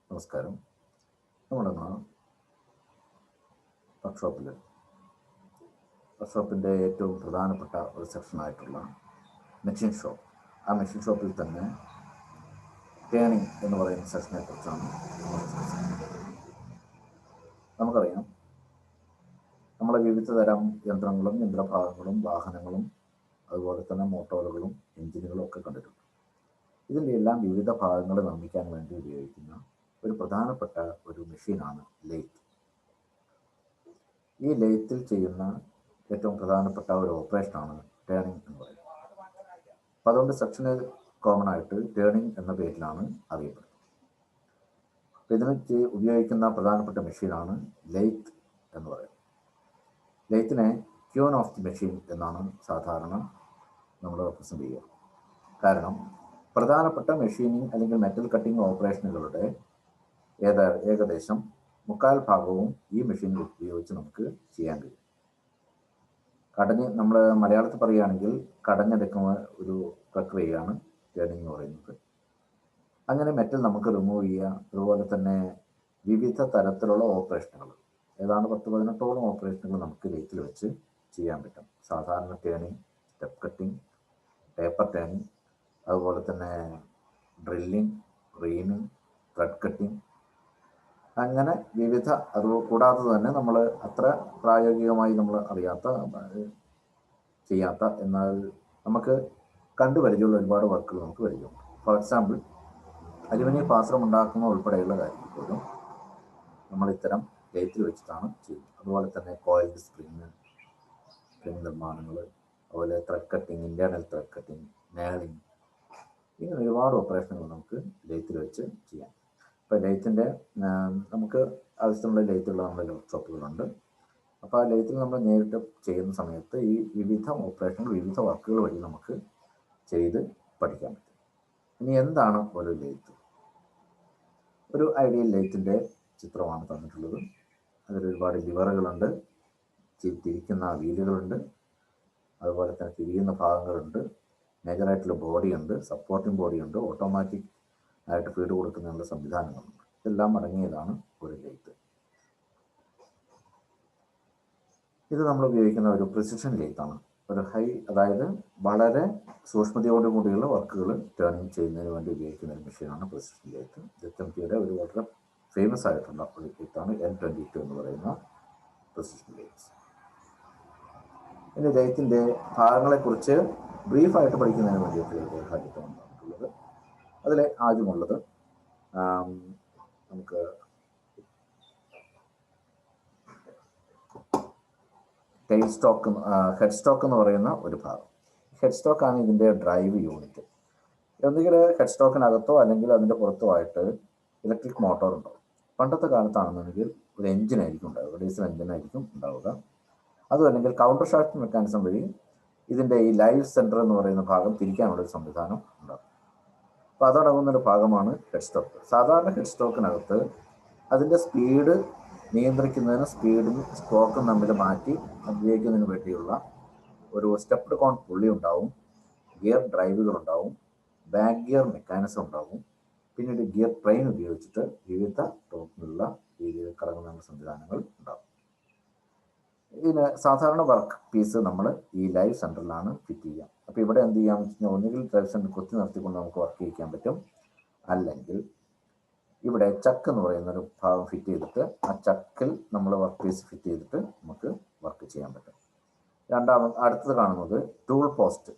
നമസ്കാരം. നമ്മളിന്ന് വർക്ക്ഷോപ്പിൻ്റെ ഏറ്റവും പ്രധാനപ്പെട്ട ഒരു സെക്ഷനായിട്ടുള്ള മെഷീൻ ഷോപ്പ്, ആ മെഷീൻ ഷോപ്പിൽ തന്നെ ടേണിംഗ് എന്ന് പറയുന്ന സെക്ഷനെ കുറിച്ചാണ് നമ്മൾ സംസാരിക്കുന്നത്. നമുക്കറിയാം, നമ്മളെ വിവിധ തരം യന്ത്രങ്ങളും യന്ത്രഭാഗങ്ങളും വാഹനങ്ങളും അതുപോലെ തന്നെ മോട്ടോറുകളും എഞ്ചിനുകളും ഒക്കെ കണ്ടിട്ടുണ്ട്. ഇതിൻ്റെ എല്ലാം വിവിധ ഭാഗങ്ങൾ നിർമ്മിക്കാൻ വേണ്ടി ഉപയോഗിക്കുന്ന ഒരു പ്രധാനപ്പെട്ട ഒരു മെഷീനാണ് ലെയ്ത്ത്. ഈ ലെയ്ത്തിൽ ചെയ്യുന്ന ഏറ്റവും പ്രധാനപ്പെട്ട ഒരു ഓപ്പറേഷനാണ് ടേണിംഗ് എന്ന് പറയുന്നത്. അപ്പം അതുകൊണ്ട് സെക്ഷന് കോമൺ ആയിട്ട് ടേണിംഗ് എന്ന പേരിലാണ് അറിയപ്പെടുന്നത്. അപ്പം ഇതിന് ഉപയോഗിക്കുന്ന പ്രധാനപ്പെട്ട മെഷീനാണ് ലെയ്ത്ത് എന്ന് പറയുന്നത്. ലെയ്ത്തിനെ ക്യൂൻ ഓഫ് ദി മെഷീൻ എന്നാണ് സാധാരണ നമ്മൾ റെപ്രസെൻ്റ് ചെയ്യുക. കാരണം പ്രധാനപ്പെട്ട മെഷീനിങ് അല്ലെങ്കിൽ മെറ്റൽ കട്ടിംഗ് ഓപ്പറേഷനുകളുടെ ഏകദേശം 3/4 ഭാഗവും ഈ മെഷീൻ ഉപയോഗിച്ച് നമുക്ക് ചെയ്യാൻ കഴിയും. നമ്മൾ മലയാളത്തിൽ പറയുകയാണെങ്കിൽ കടഞ്ഞെടുക്കുന്ന ഒരു പ്രക്രിയയാണ് ടേണിംഗ് എന്ന് പറയുന്നത്. അങ്ങനെ മെറ്റൽ നമുക്ക് റിമൂവ് ചെയ്യുക, അതുപോലെ തന്നെ വിവിധ തരത്തിലുള്ള ഓപ്പറേഷനുകൾ, ഏതാണ്ട് 10-18ഓളം ഓപ്പറേഷനുകൾ നമുക്ക് ലെയ്ത്തിൽ വെച്ച് ചെയ്യാൻ പറ്റും. സാധാരണ turning, step cutting, paper turning, അതുപോലെ തന്നെ ഡ്രില്ലിംഗ്, റീമിംഗ്, ത്രെഡ് കട്ടിംഗ്, അങ്ങനെ വിവിധ. അതുകൂടാതെ തന്നെ നമ്മൾ അത്ര പ്രായോഗികമായി നമ്മൾ ചെയ്യാത്ത എന്നാൽ നമുക്ക് കണ്ടുപരിചയമുള്ള ഒരുപാട് വർക്കുകൾ നമുക്ക് പരിചയമുണ്ട്. ഫോർ എക്സാമ്പിൾ, അലുമിനിയം പാത്രം ഉണ്ടാക്കുന്ന ഉൾപ്പെടെയുള്ള കാര്യങ്ങൾ പോലും നമ്മൾ ഇത്തരം ലെയ്ത്തിൽ വെച്ചിട്ടാണ് ചെയ്യുന്നത്. അതുപോലെ തന്നെ കോയിൽഡ് സ്പ്രിങ് നിർമ്മാണങ്ങൾ, അതുപോലെ thread cutting, internal thread cutting, knurling, ഇങ്ങനെ ഒരുപാട് ഓപ്പറേഷനുകൾ നമുക്ക് ലെയ്ത്തിൽ വെച്ച് ചെയ്യാം. ഇപ്പോൾ ലെയ്ത്തിൻ്റെ നമുക്ക് ആവശ്യമുള്ള ലെയ്ത്തുള്ള നമ്മുടെ വർക്ക്ഷോപ്പുകളുണ്ട്. അപ്പോൾ ആ ലെയ്ത്തിൽ നമ്മൾ നേരിട്ട് ചെയ്യുന്ന സമയത്ത് ഈ വിവിധ ഓപ്പറേഷനുകൾ, വിവിധ വർക്കുകൾ വഴി നമുക്ക് ചെയ്ത് പഠിക്കാൻ പറ്റും. ഇനി എന്താണ് ഒരു ലെയ്ത്ത്? ഒരു ഐഡിയൽ ലെയ്ത്തിൻ്റെ ചിത്രമാണ് തന്നിട്ടുള്ളത്. അതിൽ ഒരുപാട് ലിവറുകളുണ്ട്, തിരിക്കുന്ന വീലുകളുണ്ട്, അതുപോലെ തന്നെ തിരിയുന്ന ഭാഗങ്ങളുണ്ട്, മേജറായിട്ടുള്ള ബോഡിയുണ്ട്, സപ്പോർട്ടിംഗ് ബോഡിയുണ്ട്, ഓട്ടോമാറ്റിക് ആയിട്ട് ഫീഡ് കൊടുക്കുന്നതിനുള്ള സംവിധാനങ്ങളുണ്ട്. ഇതെല്ലാം അടങ്ങിയതാണ് ഒരു ലെയ്ത്ത്. ഇത് നമ്മൾ ഉപയോഗിക്കുന്ന ഒരു പ്രിസിഷൻ ലെയ്ത്താണ്. ഒരു അതായത് വളരെ സൂക്ഷ്മതയോടുകൂടിയുള്ള വർക്കുകൾ ടേണിംഗ് ചെയ്യുന്നതിന് വേണ്ടി ഉപയോഗിക്കുന്ന ഒരു മെഷീനാണ് പ്രിസിഷൻ ലെയ്ത്ത്. ZMPയുടെ ഒരു വളരെ ഫേമസ് ആയിട്ടുള്ള ഒരു ലെയ്ത്താണ് N22 എന്ന് പറയുന്ന പ്രിസിഷൻ ലെയ്ത്ത്. ഇനി ലെയ്ത്തിൻ്റെ ഭാഗങ്ങളെക്കുറിച്ച് ബ്രീഫായിട്ട് പഠിക്കുന്നതിന് വേണ്ടിയിട്ടുള്ള ഒരു കാര്യത്താണ് നമുക്കുള്ളത്. അതിൽ ആദ്യമുള്ളത് നമുക്ക് ഹെഡ് സ്റ്റോക്ക് എന്ന് പറയുന്ന ഒരു ഭാഗം. ഹെഡ് സ്റ്റോക്കാണ് ഇതിൻ്റെ ഡ്രൈവ് യൂണിറ്റ്. ഒന്നുകിൽ ഹെഡ് സ്റ്റോക്കിനകത്തോ അല്ലെങ്കിൽ അതിൻ്റെ പുറത്തോ ആയിട്ട് ഇലക്ട്രിക് മോട്ടോർ ഉണ്ടാവും. പണ്ടത്തെ കാലത്താണെന്നുണ്ടെങ്കിൽ ഒരു എഞ്ചിനായിരിക്കും ഉണ്ടാവുക, ഡീസൽ എഞ്ചിനായിരിക്കും ഉണ്ടാവുക. അതും അല്ലെങ്കിൽ കൗണ്ടർ ഷാഫ്റ്റ് മെക്കാനിസം വഴി ഇതിൻ്റെ ഈ ലൈവ് സെൻറ്റർ എന്ന് പറയുന്ന ഭാഗം തിരിക്കാനുള്ളൊരു സംവിധാനം ഉണ്ടാകും. അപ്പോൾ അതടങ്ങുന്നൊരു ഭാഗമാണ് ഹെഡ് സ്റ്റോക്ക്. സാധാരണ ഹെഡ് സ്റ്റോക്കിനകത്ത് അതിൻ്റെ സ്പീഡ് നിയന്ത്രിക്കുന്നതിന് സ്പീഡും സ്ട്രോക്കും തമ്മിൽ മാറ്റി ഉപയോഗിക്കുന്നതിന് വേണ്ടിയുള്ള ഒരു സ്റ്റെപ്ഡ് കോൺ പുള്ളി ഉണ്ടാവും, ഗിയർ ഡ്രൈവുകൾ ഉണ്ടാവും, ബാക്ക് ഗിയർ മെക്കാനിസം ഉണ്ടാവും, പിന്നീട് ഗിയർ ട്രെയിൻ ഉപയോഗിച്ചിട്ട് വിവിധ ടോപ്പിലുള്ള രീതിയിൽ കറങ്ങുന്ന സംവിധാനങ്ങൾ ഉണ്ടാവും. ഇതിന് സാധാരണ വർക്ക് പീസ് നമ്മൾ ഈ ലൈവ് സെൻറ്ററിലാണ് ഫിറ്റ് ചെയ്യുക. അപ്പോൾ ഇവിടെ എന്ത് ചെയ്യാമെന്ന് വെച്ച് കഴിഞ്ഞാൽ, ഒന്നുകിൽ ലൈവ് സെൻറ്റർ കുത്തി നിർത്തിക്കൊണ്ട് നമുക്ക് വർക്ക് ചെയ്യിക്കാൻ പറ്റും, അല്ലെങ്കിൽ ഇവിടെ ചക്ക് എന്ന് പറയുന്ന ഒരു ഭാഗം ഫിറ്റ് ചെയ്തിട്ട് ആ ചക്കിൽ നമ്മൾ വർക്ക് പീസ് ഫിറ്റ് ചെയ്തിട്ട് നമുക്ക് വർക്ക് ചെയ്യാൻ പറ്റും. അടുത്തത് കാണുന്നത് ടൂൾ പോസ്റ്റ്,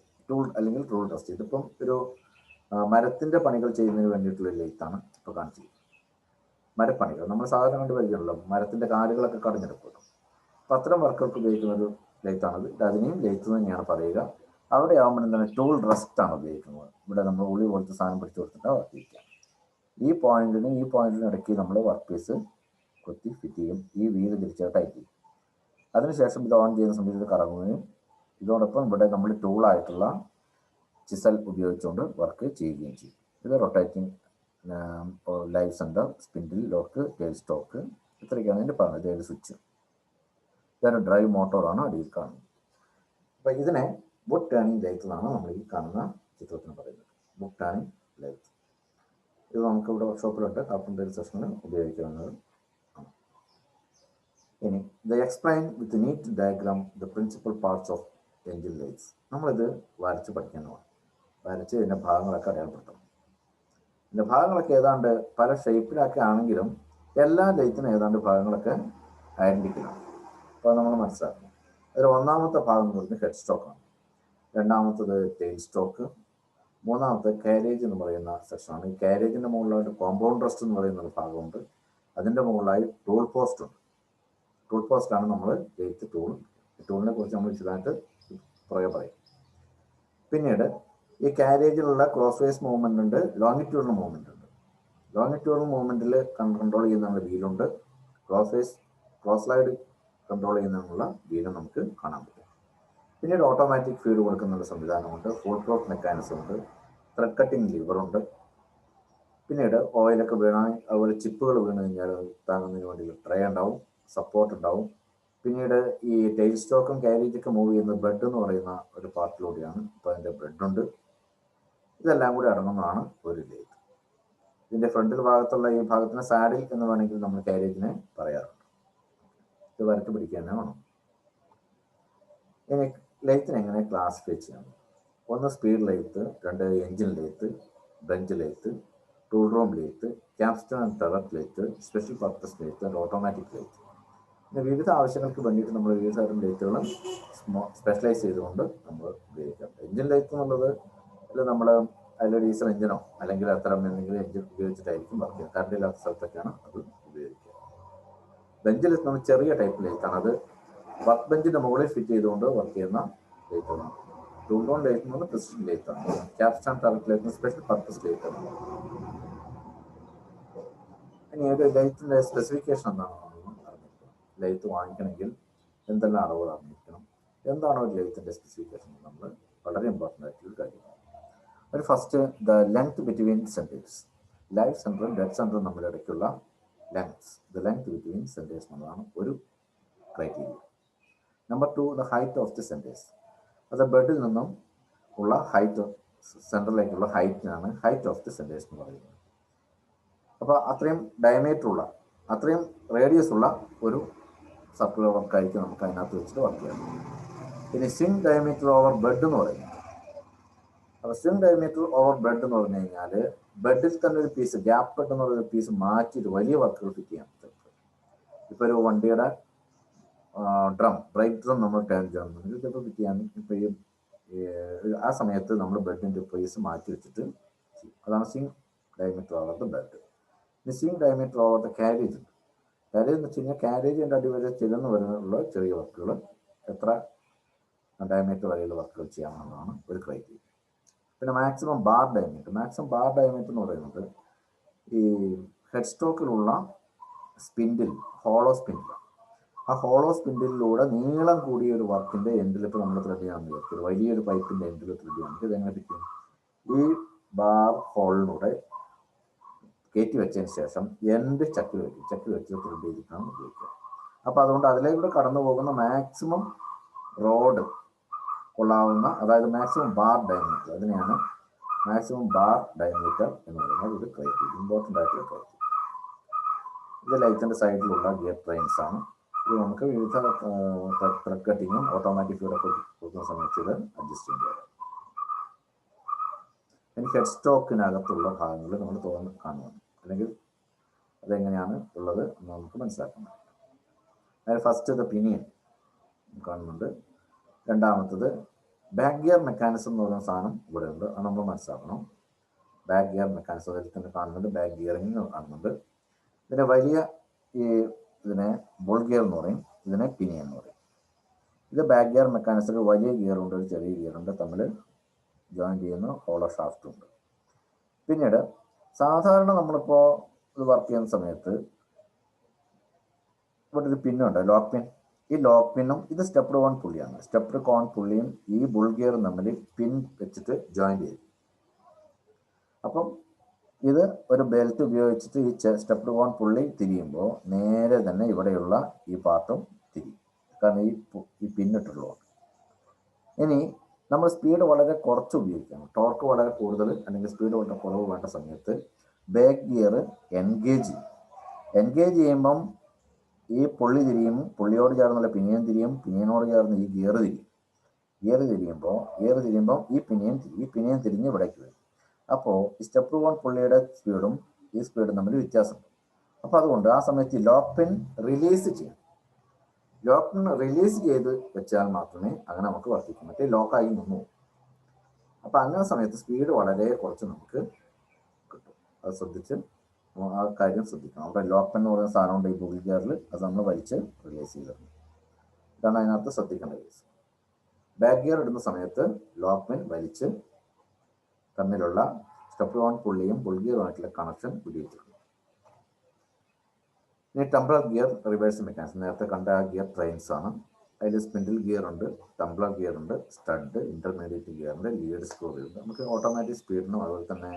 അല്ലെങ്കിൽ ടൂൾ ടെസ്റ്റ്. ഇതിപ്പം ഒരു മരത്തിൻ്റെ പണികൾ ചെയ്യുന്നതിന് വേണ്ടിയിട്ടുള്ള ലെയ്ത്താണ് ഇപ്പോൾ കാണിച്ചിരിക്കുന്നത്. മരപ്പണികൾ നമ്മൾ സാധാരണ കണ്ട് പരിചയമുള്ളൂ, മരത്തിൻ്റെ കാലുകളൊക്കെ കടഞ്ഞെടുക്കുമല്ലോ. അപ്പോൾ അത്തരം വർക്കുകൾക്ക് ഉപയോഗിക്കുന്ന ഒരു ലെയ്ത്താണത്. അതിനെയും ലെയ്ത്ത് തന്നെയാണ് പറയുക. അവിടെ ആകുമ്പോൾ എന്താണ്, ടൂൾ റെസ്റ്റാണ് ഉപയോഗിക്കുന്നത്. ഇവിടെ നമ്മൾ ഉളി പോലത്തെ സാധനം പിടിച്ചു കൊടുത്തിട്ട് വർക്ക് ചെയ്യിക്കാം. ഈ പോയിന്റിനും ഇടയ്ക്ക് നമ്മൾ വർക്ക് പീസ് കുത്തി ഫിറ്റ് ചെയ്യും. ഈ വീല് തിരിച്ച് ടൈറ്റ് ചെയ്യും. അതിനുശേഷം ഇത് ഓൺ ചെയ്യുന്ന സമയത്ത് ഇത് കറങ്ങുകയും ഇതോടൊപ്പം ഇവിടെ നമ്മൾ ടൂളായിട്ടുള്ള ചിസൽ ഉപയോഗിച്ചുകൊണ്ട് വർക്ക് ചെയ്യുകയും ചെയ്യും. ഇത് rotating live centre, spindle lock, tail stock, ഇത്രയൊക്കെയാണ് ഇതിൻ്റെ പറഞ്ഞത്. ഇതൊരു സ്വിച്ച്, ഇതൊരു ഡ്രൈവ് മോട്ടോറാണ് അടിയിൽ കാണുന്നത്. അപ്പോൾ ഇതിനെ വുഡ് ടേണിംഗ് ലെയ്ത്ത് എന്നാണ് നമ്മൾ ഈ കാണുന്ന ചിത്രത്തിന് പറയുന്നത്. Wood turning lathe. ഇത് നമുക്ക് ഇവിടെ വർക്ക്ഷോപ്പിലുണ്ട്, കാർപ്പൻറ്ററി സെഷനിൽ ഉപയോഗിക്കാവുന്നത്. ഇനി explain with neat diagram the principal parts of engine lathes. നമ്മളിത് വരച്ച് പഠിക്കുന്നതാണ്. വരച്ച് ഇതിൻ്റെ ഭാഗങ്ങളൊക്കെ അടയാളപ്പെടുത്തണം. ഇതിൻ്റെ ഭാഗങ്ങളൊക്കെ ഏതാണ്ട് പല ഷേപ്പിലൊക്കെ ആണെങ്കിലും എല്ലാ ലൈറ്റിനും ഏതാണ്ട് ഭാഗങ്ങളൊക്കെ ഐഡൻറ്റിക്കലാണ്. അപ്പോൾ നമ്മൾ മനസ്സിലാക്കണം. അതിൽ ഒന്നാമത്തെ ഭാഗം എന്ന് പറയുന്നത് ഹെഡ് സ്റ്റോക്കാണ്, രണ്ടാമത്തത് ടെയിൽ സ്റ്റോക്ക്, മൂന്നാമത്തെ കാരേജ് എന്ന് പറയുന്ന സെക്ഷനാണ്. ഈ കാരേജിൻ്റെ മുകളിലായിട്ട് കോമ്പൗണ്ട് റെസ്റ്റ് എന്ന് പറയുന്ന ഒരു ഭാഗമുണ്ട്. അതിൻ്റെ മുകളിലായി ടൂൾ പോസ്റ്റ് ഉണ്ട്. ടൂൾ പോസ്റ്റാണ് നമ്മൾ ലൈറ്റ് ടൂളിനെ കുറിച്ച് നമ്മൾ വിശദമായിട്ട് പുറകെ പറയും. പിന്നീട് ഈ കാരേജിലുള്ള ക്രോസ് വൈസ് മൂവ്മെൻ്റ് ഉണ്ട്, ലോങ്ങിറ്റ്യൂഡൽ മൂവ്മെൻ്റ് ഉണ്ട്. ലോങ്ങിറ്റ്യൂഡൽ മൂവ്മെൻറ്റിൽ കൺട്രോൾ ചെയ്യുന്നതിനുള്ള വീലുണ്ട്, ക്രോസ് സ്ലൈഡ് കൺട്രോൾ ചെയ്യുന്നതിനുള്ള വീലും നമുക്ക് കാണാൻ പറ്റും. പിന്നീട് ഓട്ടോമാറ്റിക് ഫീഡ് കൊടുക്കുന്ന സംവിധാനമുണ്ട്, ഫുൾ ക്ലോക്ക് മെക്കാനിസം ഉണ്ട്, ത്രെഡ് കട്ടിങ് ലിവറുണ്ട്. പിന്നീട് ഓയിലൊക്കെ വീണാൽ അതുപോലെ ചിപ്പുകൾ വീണ് കഴിഞ്ഞാൽ താങ്ങുന്നതിന് വേണ്ടി ട്രേ ഉണ്ടാവും, സപ്പോർട്ട് ഉണ്ടാവും. പിന്നീട് ഈ ടെയിൽ സ്റ്റോക്കും കാരേജൊക്കെ മൂവ് ചെയ്യുന്ന ബെഡ് എന്ന് പറയുന്ന ഒരു പാർട്ടിലൂടെയാണ്. അപ്പോൾ അതിൻ്റെ ബെഡുണ്ട്. ഇതെല്ലാം കൂടി അടങ്ങുന്നതാണ് ഒരു ലൈറ്റ്. ഇതിൻ്റെ ഫ്രണ്ടിൽ ഭാഗത്തുള്ള ഈ ഭാഗത്തിന് സാഡിൽ എന്ന് വേണമെങ്കിൽ നമ്മൾ കാരേജിനെ പറയാറുണ്ട്. ഇത് വരട്ട് പിടിക്കുക തന്നെ വേണം. ഇനി ലൈറ്റിനെ എങ്ങനെ ക്ലാസിഫൈ ചെയ്യാം? ഒന്ന് സ്പീഡ് ലൈറ്റ്, രണ്ട് engine light, bench light, tool room light, Capstan and turret lathe, special purpose light and automatic light. പിന്നെ വിവിധ ആവശ്യങ്ങൾക്ക് വേണ്ടിയിട്ട് നമ്മൾ വിവിധ തരം ലൈറ്റുകൾ സ്പെഷ്യലൈസ് ചെയ്തുകൊണ്ട് നമ്മൾ ഉപയോഗിക്കാം. എഞ്ചിൻ ലൈറ്റ് എന്നുള്ളത് നമ്മൾ അതിൽ ഡീസൽ എഞ്ചിനോ അല്ലെങ്കിൽ അത്തരം എന്തെങ്കിലും എഞ്ചിൻ ഉപയോഗിച്ചിട്ടായിരിക്കും വർക്ക് ചെയ്യുക. കറണ്ട് ഇല്ലാത്ത സ്ഥലത്തൊക്കെയാണ് അത് ഉപയോഗിക്കുക. ബെഞ്ചിൽ നമ്മൾ ചെറിയ ടൈപ്പ് ലൈറ്റാണ്, അത് വർക്ക് ബെഞ്ചിൻ്റെ മുകളിൽ ഫിറ്റ് ചെയ്തുകൊണ്ട് വർക്ക് ചെയ്യുന്ന ലൈറ്റുകളാണ്. ടൂൾ റൂം ലൈറ്റ് എന്ന് പറഞ്ഞാൽ പ്രിസിഷൻ ലൈറ്റാണ്. Capstan turret lathe special purpose ലൈറ്റാണ്. ഇനി ഒരു ലൈറ്റിൻ്റെ സ്പെസിഫിക്കേഷൻ എന്താണെന്ന് അറിഞ്ഞിരിക്കണം. ലൈറ്റ് വാങ്ങിക്കണമെങ്കിൽ എന്തെല്ലാം അളവുകൾ അറിഞ്ഞിരിക്കണം, എന്താണ് ഒരു ലൈറ്റിൻ്റെ സ്പെസിഫിക്കേഷൻ, നമ്മൾ വളരെ ഇമ്പോർട്ടൻ്റ് ആയിട്ടുള്ള കാര്യമാണ്. ഒരു first the length between centres. ലൈറ്റ് സെൻറ്ററും ഡെഡ് സെൻറ്ററും നമ്മുടെ ഇടയ്ക്കുള്ള ദ ലെങ്ത് ബിറ്റ്വീൻ സെൻറ്റേഴ്സ് എന്നുള്ളതാണ് ഒരു criteria. Number 2 the height of the centres. അത് ബെഡിൽ നിന്നും ഉള്ള ഹൈറ്റ്, സെൻറ്ററിലേക്കുള്ള ഹൈറ്റിനാണ് ഹൈറ്റ് ഓഫ് ദി സെൻറ്റേഴ്സ് എന്ന് പറയുന്നത്. അപ്പോൾ അത്രയും ഡയമീറ്റർ ഉള്ള, അത്രയും റേഡിയസ് ഉള്ള ഒരു സർക്കുലർ വർക്കായിരിക്കും നമുക്ക് അതിനകത്ത് വെച്ചിട്ട് വർക്ക് ചെയ്യാം. പിന്നെ സ്വിംഗ് ഡയമീറ്റർ ഓവർ ബെഡ് എന്ന് പറയുന്നത്. അപ്പോൾ സ്വിംഗ് ഡയമീറ്റർ ഓവർ ബെഡ് എന്ന് പറഞ്ഞു കഴിഞ്ഞാൽ ബെഡിൽ തന്നെ ഒരു പീസ്, ഗ്യാപ്പ് ബെഡ് എന്ന് പറയുന്ന പീസ് മാറ്റിയിട്ട് വലിയ വർക്കുകൾ ഫിറ്റ് ചെയ്യാൻ പറ്റും. ഇപ്പോൾ ഒരു വണ്ടിയുടെ ബ്രേക്ക് ഡ്രം നമ്മൾ ടേൺ ചെയ്യണമെന്നുണ്ടെങ്കിൽ ചിലപ്പോൾ ഫിറ്റ് ചെയ്യാൻ ഇപ്പോൾ ആ സമയത്ത് നമ്മൾ ബെഡിൻ്റെ പീസ് മാറ്റി വെച്ചിട്ട് അതാണ് swing diameter over the bed. Swing diameter over the carriage ഉണ്ട്. കാരേജ് എന്ന് വെച്ച് കഴിഞ്ഞാൽ കാരേജിൻ്റെ അടിവരെ ചെല്ലുന്ന വരെയുള്ള ചെറിയ വർക്കുകൾ എത്ര ഡയമീറ്റർ വരെയുള്ള വർക്കുകൾ ചെയ്യാമെന്നുള്ളതാണ് ഒരു ക്രൈറ്റീരിയ. പിന്നെ maximum bar diameter. Maximum bar diameter എന്ന് പറയുന്നത് ഈ ഹെഡ് സ്റ്റോക്കിലുള്ള സ്പിൻഡിൽ, ഹോളോ സ്പിൻഡിൽ, ആ ഹോളോ സ്പിൻഡിലൂടെ നീളം കൂടിയ ഒരു വർക്കിൻ്റെ എൻഡിൽ ഇപ്പോൾ നമ്മൾ ത്രെഡ് ചെയ്യാമെന്ന് വിചാരിക്കും, വലിയൊരു പൈപ്പിൻ്റെ എൻഡിൽ ത്രെഡ് ചെയ്യാമെങ്കിൽ ഇതെങ്ങനെ പറ്റും? ഈ ബാർ ഹോളിലൂടെ കയറ്റി വെച്ചതിന് ശേഷം എൻഡ് ചക്കിൽ വെച്ച് ത്രെഡ് ചെയ്തിട്ടാണ് ഉപയോഗിക്കുക. അപ്പോൾ അതുകൊണ്ട് അതിലേക്കൂടെ കടന്നു പോകുന്ന മാക്സിമം റോഡ് കൊള്ളാവുന്ന, അതായത് മാക്സിമം ബാർ ഡയമീറ്റർ, അതിനെയാണ് മാക്സിമം ബാർ ഡയമീറ്റർ എന്ന് പറയുന്നത് ഒരു ക്രൈറ്റീരിയ, ഇമ്പോർട്ടൻ്റ് ആയിട്ടുള്ള ക്രൈറ്റീരിയ. ഇത് ലൈറ്റിൻ്റെ സൈഡിലുള്ള ഗിയർ ട്രെയിൻസ് ആണ്. ഇത് നമുക്ക് വിവിധ ത്രെഡ് കട്ടിങ്ങും ഓട്ടോമാറ്റിക് ഫീഡൊക്കെ കൊടുക്കുന്ന സമയത്ത് ഇത് അഡ്ജസ്റ്റ് ചെയ്യേണ്ടതാണ്. ഇനി ഹെഡ് സ്റ്റോക്കിനകത്തുള്ള ഭാഗങ്ങൾ നമ്മൾ തുറന്ന് കാണുന്നു, അല്ലെങ്കിൽ അതെങ്ങനെയാണ് ഉള്ളത് എന്ന് നമുക്ക് മനസ്സിലാക്കണം. അതായത് ഫസ്റ്റ് ദ പിനിയൻ കാണുന്നുണ്ട്. രണ്ടാമത്തത് ബാക്ക് ഗിയർ മെക്കാനിസം എന്ന് പറയുന്ന സാധനം ഇവിടെ ഉണ്ട്, അത് നമ്മൾ മനസ്സിലാക്കണം. ബാക്ക് ഗിയർ മെക്കാനിസം അതിൽ തന്നെ കാണുന്നുണ്ട്, ബാക്ക് ഗിയറിങ് കാണുന്നുണ്ട്. ഇതിൻ്റെ വലിയ ഇതിനെ ബുൾ ഗിയർ എന്ന് പറയും, ഇതിനെ പിനിയൻ എന്ന് പറയും. ഇത് ബാക്ക് ഗിയർ മെക്കാനിസത്തിൽ വലിയ ഗിയറുണ്ട്, ഒരു ചെറിയ ഗിയറുണ്ട്, തമ്മിൽ ജോയിൻ ചെയ്യുന്ന ഹോളോ ഷാഫ്റ്റും ഉണ്ട്. പിന്നീട് സാധാരണ നമ്മളിപ്പോൾ ഇത് വർക്ക് ചെയ്യുന്ന സമയത്ത് ഇവിടെ ഒരു പിന്നുണ്ട്, ലോക്ക് പിൻ. ഈ ലോക്ക് പിന്നും ഇത് സ്റ്റെപ്ഡ് ഓൺ പുള്ളിയാണ്. സ്റ്റെപ്ഡ് ഓൺ പുള്ളിയും ഈ ബുൾ ഗിയറും തമ്മിൽ പിൻ വെച്ചിട്ട് ജോയിൻ ചെയ്യും. അപ്പം ഇത് ഒരു ബെൽറ്റ് ഉപയോഗിച്ചിട്ട് ഈ സ്റ്റെപ്ഡ് ഓൺ പുള്ളി തിരിയുമ്പോൾ നേരെ തന്നെ ഇവിടെയുള്ള ഈ പാർട്ടും തിരിയും, കാരണം ഈ പിന്നിട്ടുള്ളതുകൊണ്ട്. ഇനി നമ്മൾ സ്പീഡ് വളരെ കുറച്ച് ഉപയോഗിക്കണം, ടോർക്ക് വളരെ കൂടുതൽ അല്ലെങ്കിൽ സ്പീഡ് വളരെ കുറവ് വേണ്ട സമയത്ത് ബാക്ക് ഗിയർ എൻഗേജ് ചെയ്യും. എൻഗേജ് ചെയ്യുമ്പം ഈ പുള്ളി തിരിയും, പുള്ളിയോട് ചേർന്നുള്ള പിനിയൻ തിരിയും, പിനിയനോട് ചേർന്ന് ഈ ഗിയർ തിരിയും. ഗിയർ തിരിയുമ്പോൾ ഈ പിനിയൻ തിരിഞ്ഞ് ഇവിടേക്ക് വരും. അപ്പോൾ ഈ സ്റ്റെപ്പ് 1 പുള്ളിയുടെ സ്പീഡും ഈ സ്പീഡും തമ്മിൽ വ്യത്യാസമുണ്ട്. അപ്പോൾ അതുകൊണ്ട് ആ സമയത്ത് ലോക്ക് പിൻ റിലീസ് ചെയ്യും. ലോക്ക് പിൻ റിലീസ് ചെയ്ത് വെച്ചാൽ മാത്രമേ അങ്ങനെ നമുക്ക് വർദ്ധിക്കും, മറ്റേ ലോക്കായി നിന്നു. അപ്പം അങ്ങനെ സമയത്ത് സ്പീഡ് വളരെ കുറച്ച് നമുക്ക് കിട്ടും. അത് ശ്രദ്ധിച്ച് ആ കാര്യം ശ്രദ്ധിക്കണം. അവിടെ ലോക്ക് പിൻ എന്ന് പറയുന്ന സാധനമുണ്ട് ഈ ബുൾ ഗിയറിൽ, അത് നമ്മൾ വലിച്ച് റിലീസ് ചെയ്തിട്ടുണ്ട്. ഇതാണ് അതിനകത്ത് ശ്രദ്ധിക്കേണ്ട കേസ്. ബാക്ക് ഗിയർ ഇടുന്ന സമയത്ത് ലോക്ക് പിൻ വലിച്ച് തമ്മിലുള്ള സ്റ്റെപ്പ് 1 പുള്ളിയും ബുൾ ഗിയറുമായിട്ടുള്ള കണക്ഷൻ ഉപയോഗിച്ചിട്ടുണ്ട്. ഇനി ടംബ്ലർ ഗിയർ റിവേഴ്സ് മെക്കാനിസം, നേരത്തെ കണ്ട ആ ഗിയർ ട്രെയിൻസ് ആണ്. അതിൽ സ്പിൻഡിൽ ഗിയർ ഉണ്ട്, ടംബ്ലർ ഗിയർ ഉണ്ട്, സ്റ്റഡ്, ഇന്റർമീഡിയറ്റ് ഗിയർ ഉണ്ട്, ലീഡ് സ്ക്രൂ ഉണ്ട്. നമുക്ക് ഓട്ടോമാറ്റിക് സ്പീഡിനും അതുപോലെ തന്നെ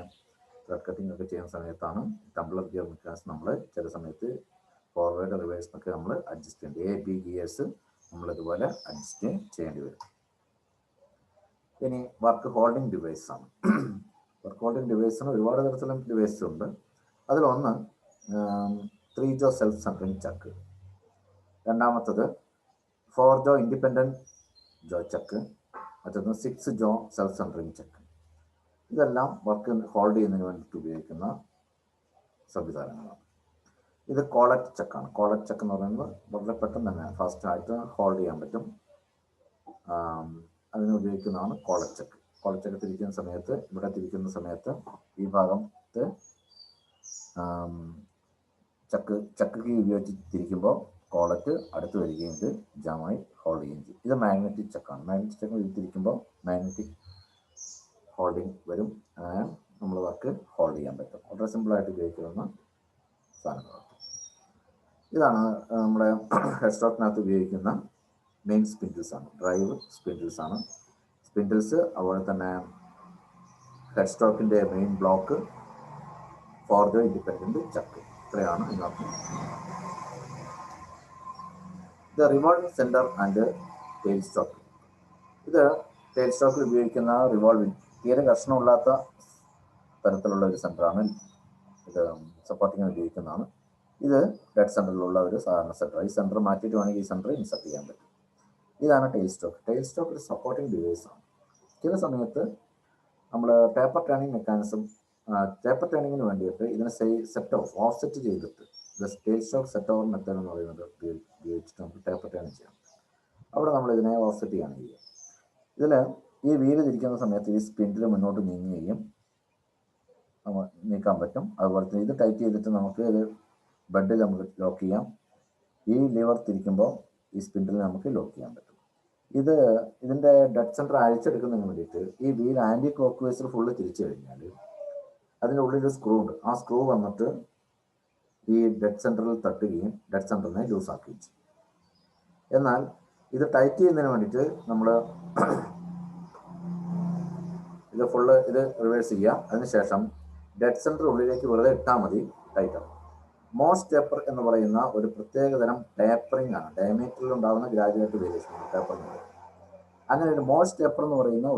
ത്രെഡ് കട്ടിംഗ് ഒക്കെ ചെയ്യുന്ന സമയത്താണ് ടംബ്ലർ ഗിയർ മെക്കാനിസം നമ്മൾ ചില സമയത്ത് ഫോർവേഡ് റിവേഴ്സിനൊക്കെ നമ്മൾ അഡ്ജസ്റ്റ് ചെയ്യേണ്ടി, A-B ഗിയേഴ്സ് നമ്മളിതുപോലെ അഡ്ജസ്റ്റ് ചെയ്യേണ്ടി വരും. ഇനി വർക്ക് ഹോൾഡിംഗ് ഡിവൈസ് ആണ്. വർക്ക് ഹോൾഡിംഗ് ഡിവൈസിന് ഒരുപാട് തരത്തിലുള്ള ഡിവൈസ് ഉണ്ട്. അതിലൊന്ന് 3 ജോ സെൽഫ് സെൻട്രിങ് ചക്ക്, രണ്ടാമത്തത് 4 ജോ ഇൻഡിപെൻഡൻറ്റ് ജോ ചക്ക്, മറ്റൊന്ന് 6 ജോ സെൽഫ് സെൻട്രിങ് ചക്ക്. ഇതെല്ലാം വർക്ക് ഹോൾഡ് ചെയ്യുന്നതിന് വേണ്ടിയിട്ട് ഉപയോഗിക്കുന്ന സംവിധാനങ്ങളാണ്. ഇത് കോളറ്റ് ചക്കാണ്. കോളറ്റ് ചക്ക് എന്ന് പറയുന്നത് വളരെ പെട്ടെന്ന് തന്നെ ഫാസ്റ്റായിട്ട് ഹോൾഡ് ചെയ്യാൻ പറ്റും. അതിന് ഉപയോഗിക്കുന്നതാണ് കോളറ്റ് ചക്ക്. കോളറ്റ് ചക്ക് തിരിക്കുന്ന സമയത്ത്, ഇവിടെ തിരിക്കുന്ന സമയത്ത് ഈ ഭാഗത്ത് ചക്ക് കീ ഉപയോഗിച്ച് തിരിക്കുമ്പോൾ കോളറ്റ് അടുത്ത് വരികയും ഇത് ജാമായി ഹോൾഡ് ചെയ്യുകയും ചെയ്യും. ഇത് മാഗ്നറ്റിക് ചക്കാണ്. മാഗ്നറ്റിക് ചക്ക് തിരിക്കുമ്പോൾ മാഗ്നറ്റിക് ഹോൾഡിങ് വരും. അങ്ങനെ നമ്മൾ വർക്ക് ഹോൾഡ് ചെയ്യാൻ പറ്റും. വളരെ സിമ്പിളായിട്ട് ഉപയോഗിക്കുന്ന സാധനങ്ങളാണ്. ഇതാണ് നമ്മുടെ ഹെഡ് സ്റ്റോക്കിനകത്ത് ഉപയോഗിക്കുന്ന മെയിൻ സ്പിൻഡിൽസ് ആണ്, ഡ്രൈവ് സ്പിൻഡിൽസ് ആണ്. സ്പിൻഡിൽസ് അതുപോലെ തന്നെ ഹെഡ് സ്റ്റോക്കിൻ്റെ main block, 4 jaw independent chuck, ഇത്രയാണ് ഇതിനകത്ത്. ഇത് revolving centre and tail stock. ഇത് ടെയിൽ സ്റ്റോക്കിൽ ഉപയോഗിക്കുന്ന റിവോൾവിംഗ്, തീരെ കർഷണമില്ലാത്ത തരത്തിലുള്ള ഒരു സെൻറ്ററാണ്. ഇത് സപ്പോർട്ടിങ്ങിന് ഉപയോഗിക്കുന്നതാണ്. ഇത് ഡെഡ് സെൻറ്ററിലുള്ള ഒരു സാധാരണ സെൻറ്റർ. ഈ സെൻറ്റർ മാറ്റിയിട്ട് വേണമെങ്കിൽ ഈ സെൻറ്റർ ഇൻസർട്ട് ചെയ്യാൻ പറ്റും. ഇതാണ് ടെയിൽ സ്റ്റോക്ക്. ടെയിൽ സ്റ്റോക്ക് ഒരു സപ്പോർട്ടിംഗ് ഡിവൈസ് ആണ്. ചില സമയത്ത് നമ്മൾ പേപ്പർ ടേണിംഗ് മെക്കാനിസം, പേപ്പർ ടേണിങ്ങിന് വേണ്ടിയിട്ട് ഇതിനെ സെറ്റ് ഓഫ് സെറ്റ് ചെയ്തിട്ട്, tail stock set over method എന്ന് പറയുന്നത് ഉപയോഗിച്ചിട്ട് നമുക്ക് പേപ്പർ ടേണിങ് ചെയ്യാം. അവിടെ നമ്മൾ ഇതിനെ ഓഫ് സെറ്റ് ചെയ്യുകയാണ് ചെയ്യുക. ഇതിൽ ഈ വീല് തിരിക്കുന്ന സമയത്ത് ഈ സ്പിൻഡിൽ മുന്നോട്ട് നീങ്ങുകയും നീക്കാൻ പറ്റും. അതുപോലെ തന്നെ ഇത് ടൈറ്റ് ചെയ്തിട്ട് നമുക്ക് ഇത് ബെഡിൽ നമുക്ക് ലോക്ക് ചെയ്യാം. ഈ ലിവർ തിരിക്കുമ്പോൾ ഈ സ്പിൻഡിൽ നമുക്ക് ലോക്ക് ചെയ്യാൻ പറ്റും. ഇതിൻ്റെ ഡെഡ് സെൻറ്റർ അഴിച്ചെടുക്കുന്നതിന് വേണ്ടിയിട്ട് ഈ വീൽ ആൻറ്റി ക്ലോക്ക് വൈസിൽ ഫുള്ള് തിരിച്ചു കഴിഞ്ഞാൽ അതിൻ്റെ ഉള്ളിൽ സ്ക്രൂ ഉണ്ട്. ആ സ്ക്രൂ വന്നിട്ട് ഈ ഡെഡ് സെൻറ്ററിൽ തട്ടുകയും ഡെഡ് സെൻറ്ററിനെ ലൂസാക്കുകയും ചെയ്യും. എന്നാൽ ഇത് ടൈറ്റ് ചെയ്യുന്നതിന് വേണ്ടിയിട്ട് നമ്മൾ ഇത് ഫുള്ള് റിവേഴ്സ് ചെയ്യുക. അതിനുശേഷം ഡെഡ് സെൻറ്റർ ഉള്ളിലേക്ക് വെറുതെ ഇട്ടാൽ മതി, ടൈറ്റാവും. മോസ് ടേപ്പർ എന്ന് പറയുന്ന ഒരു പ്രത്യേകതരം ടേപ്പറിംഗ് ആണ്. ഡയമീറ്ററിൽ ഉണ്ടാകുന്ന ഗ്രാജുവേറ്റ് വേരിയേഷൻ ടേപ്പറിംഗ്. അങ്ങനെ ഒരു മോസ് ടേപ്പർ എന്ന് പറയുന്ന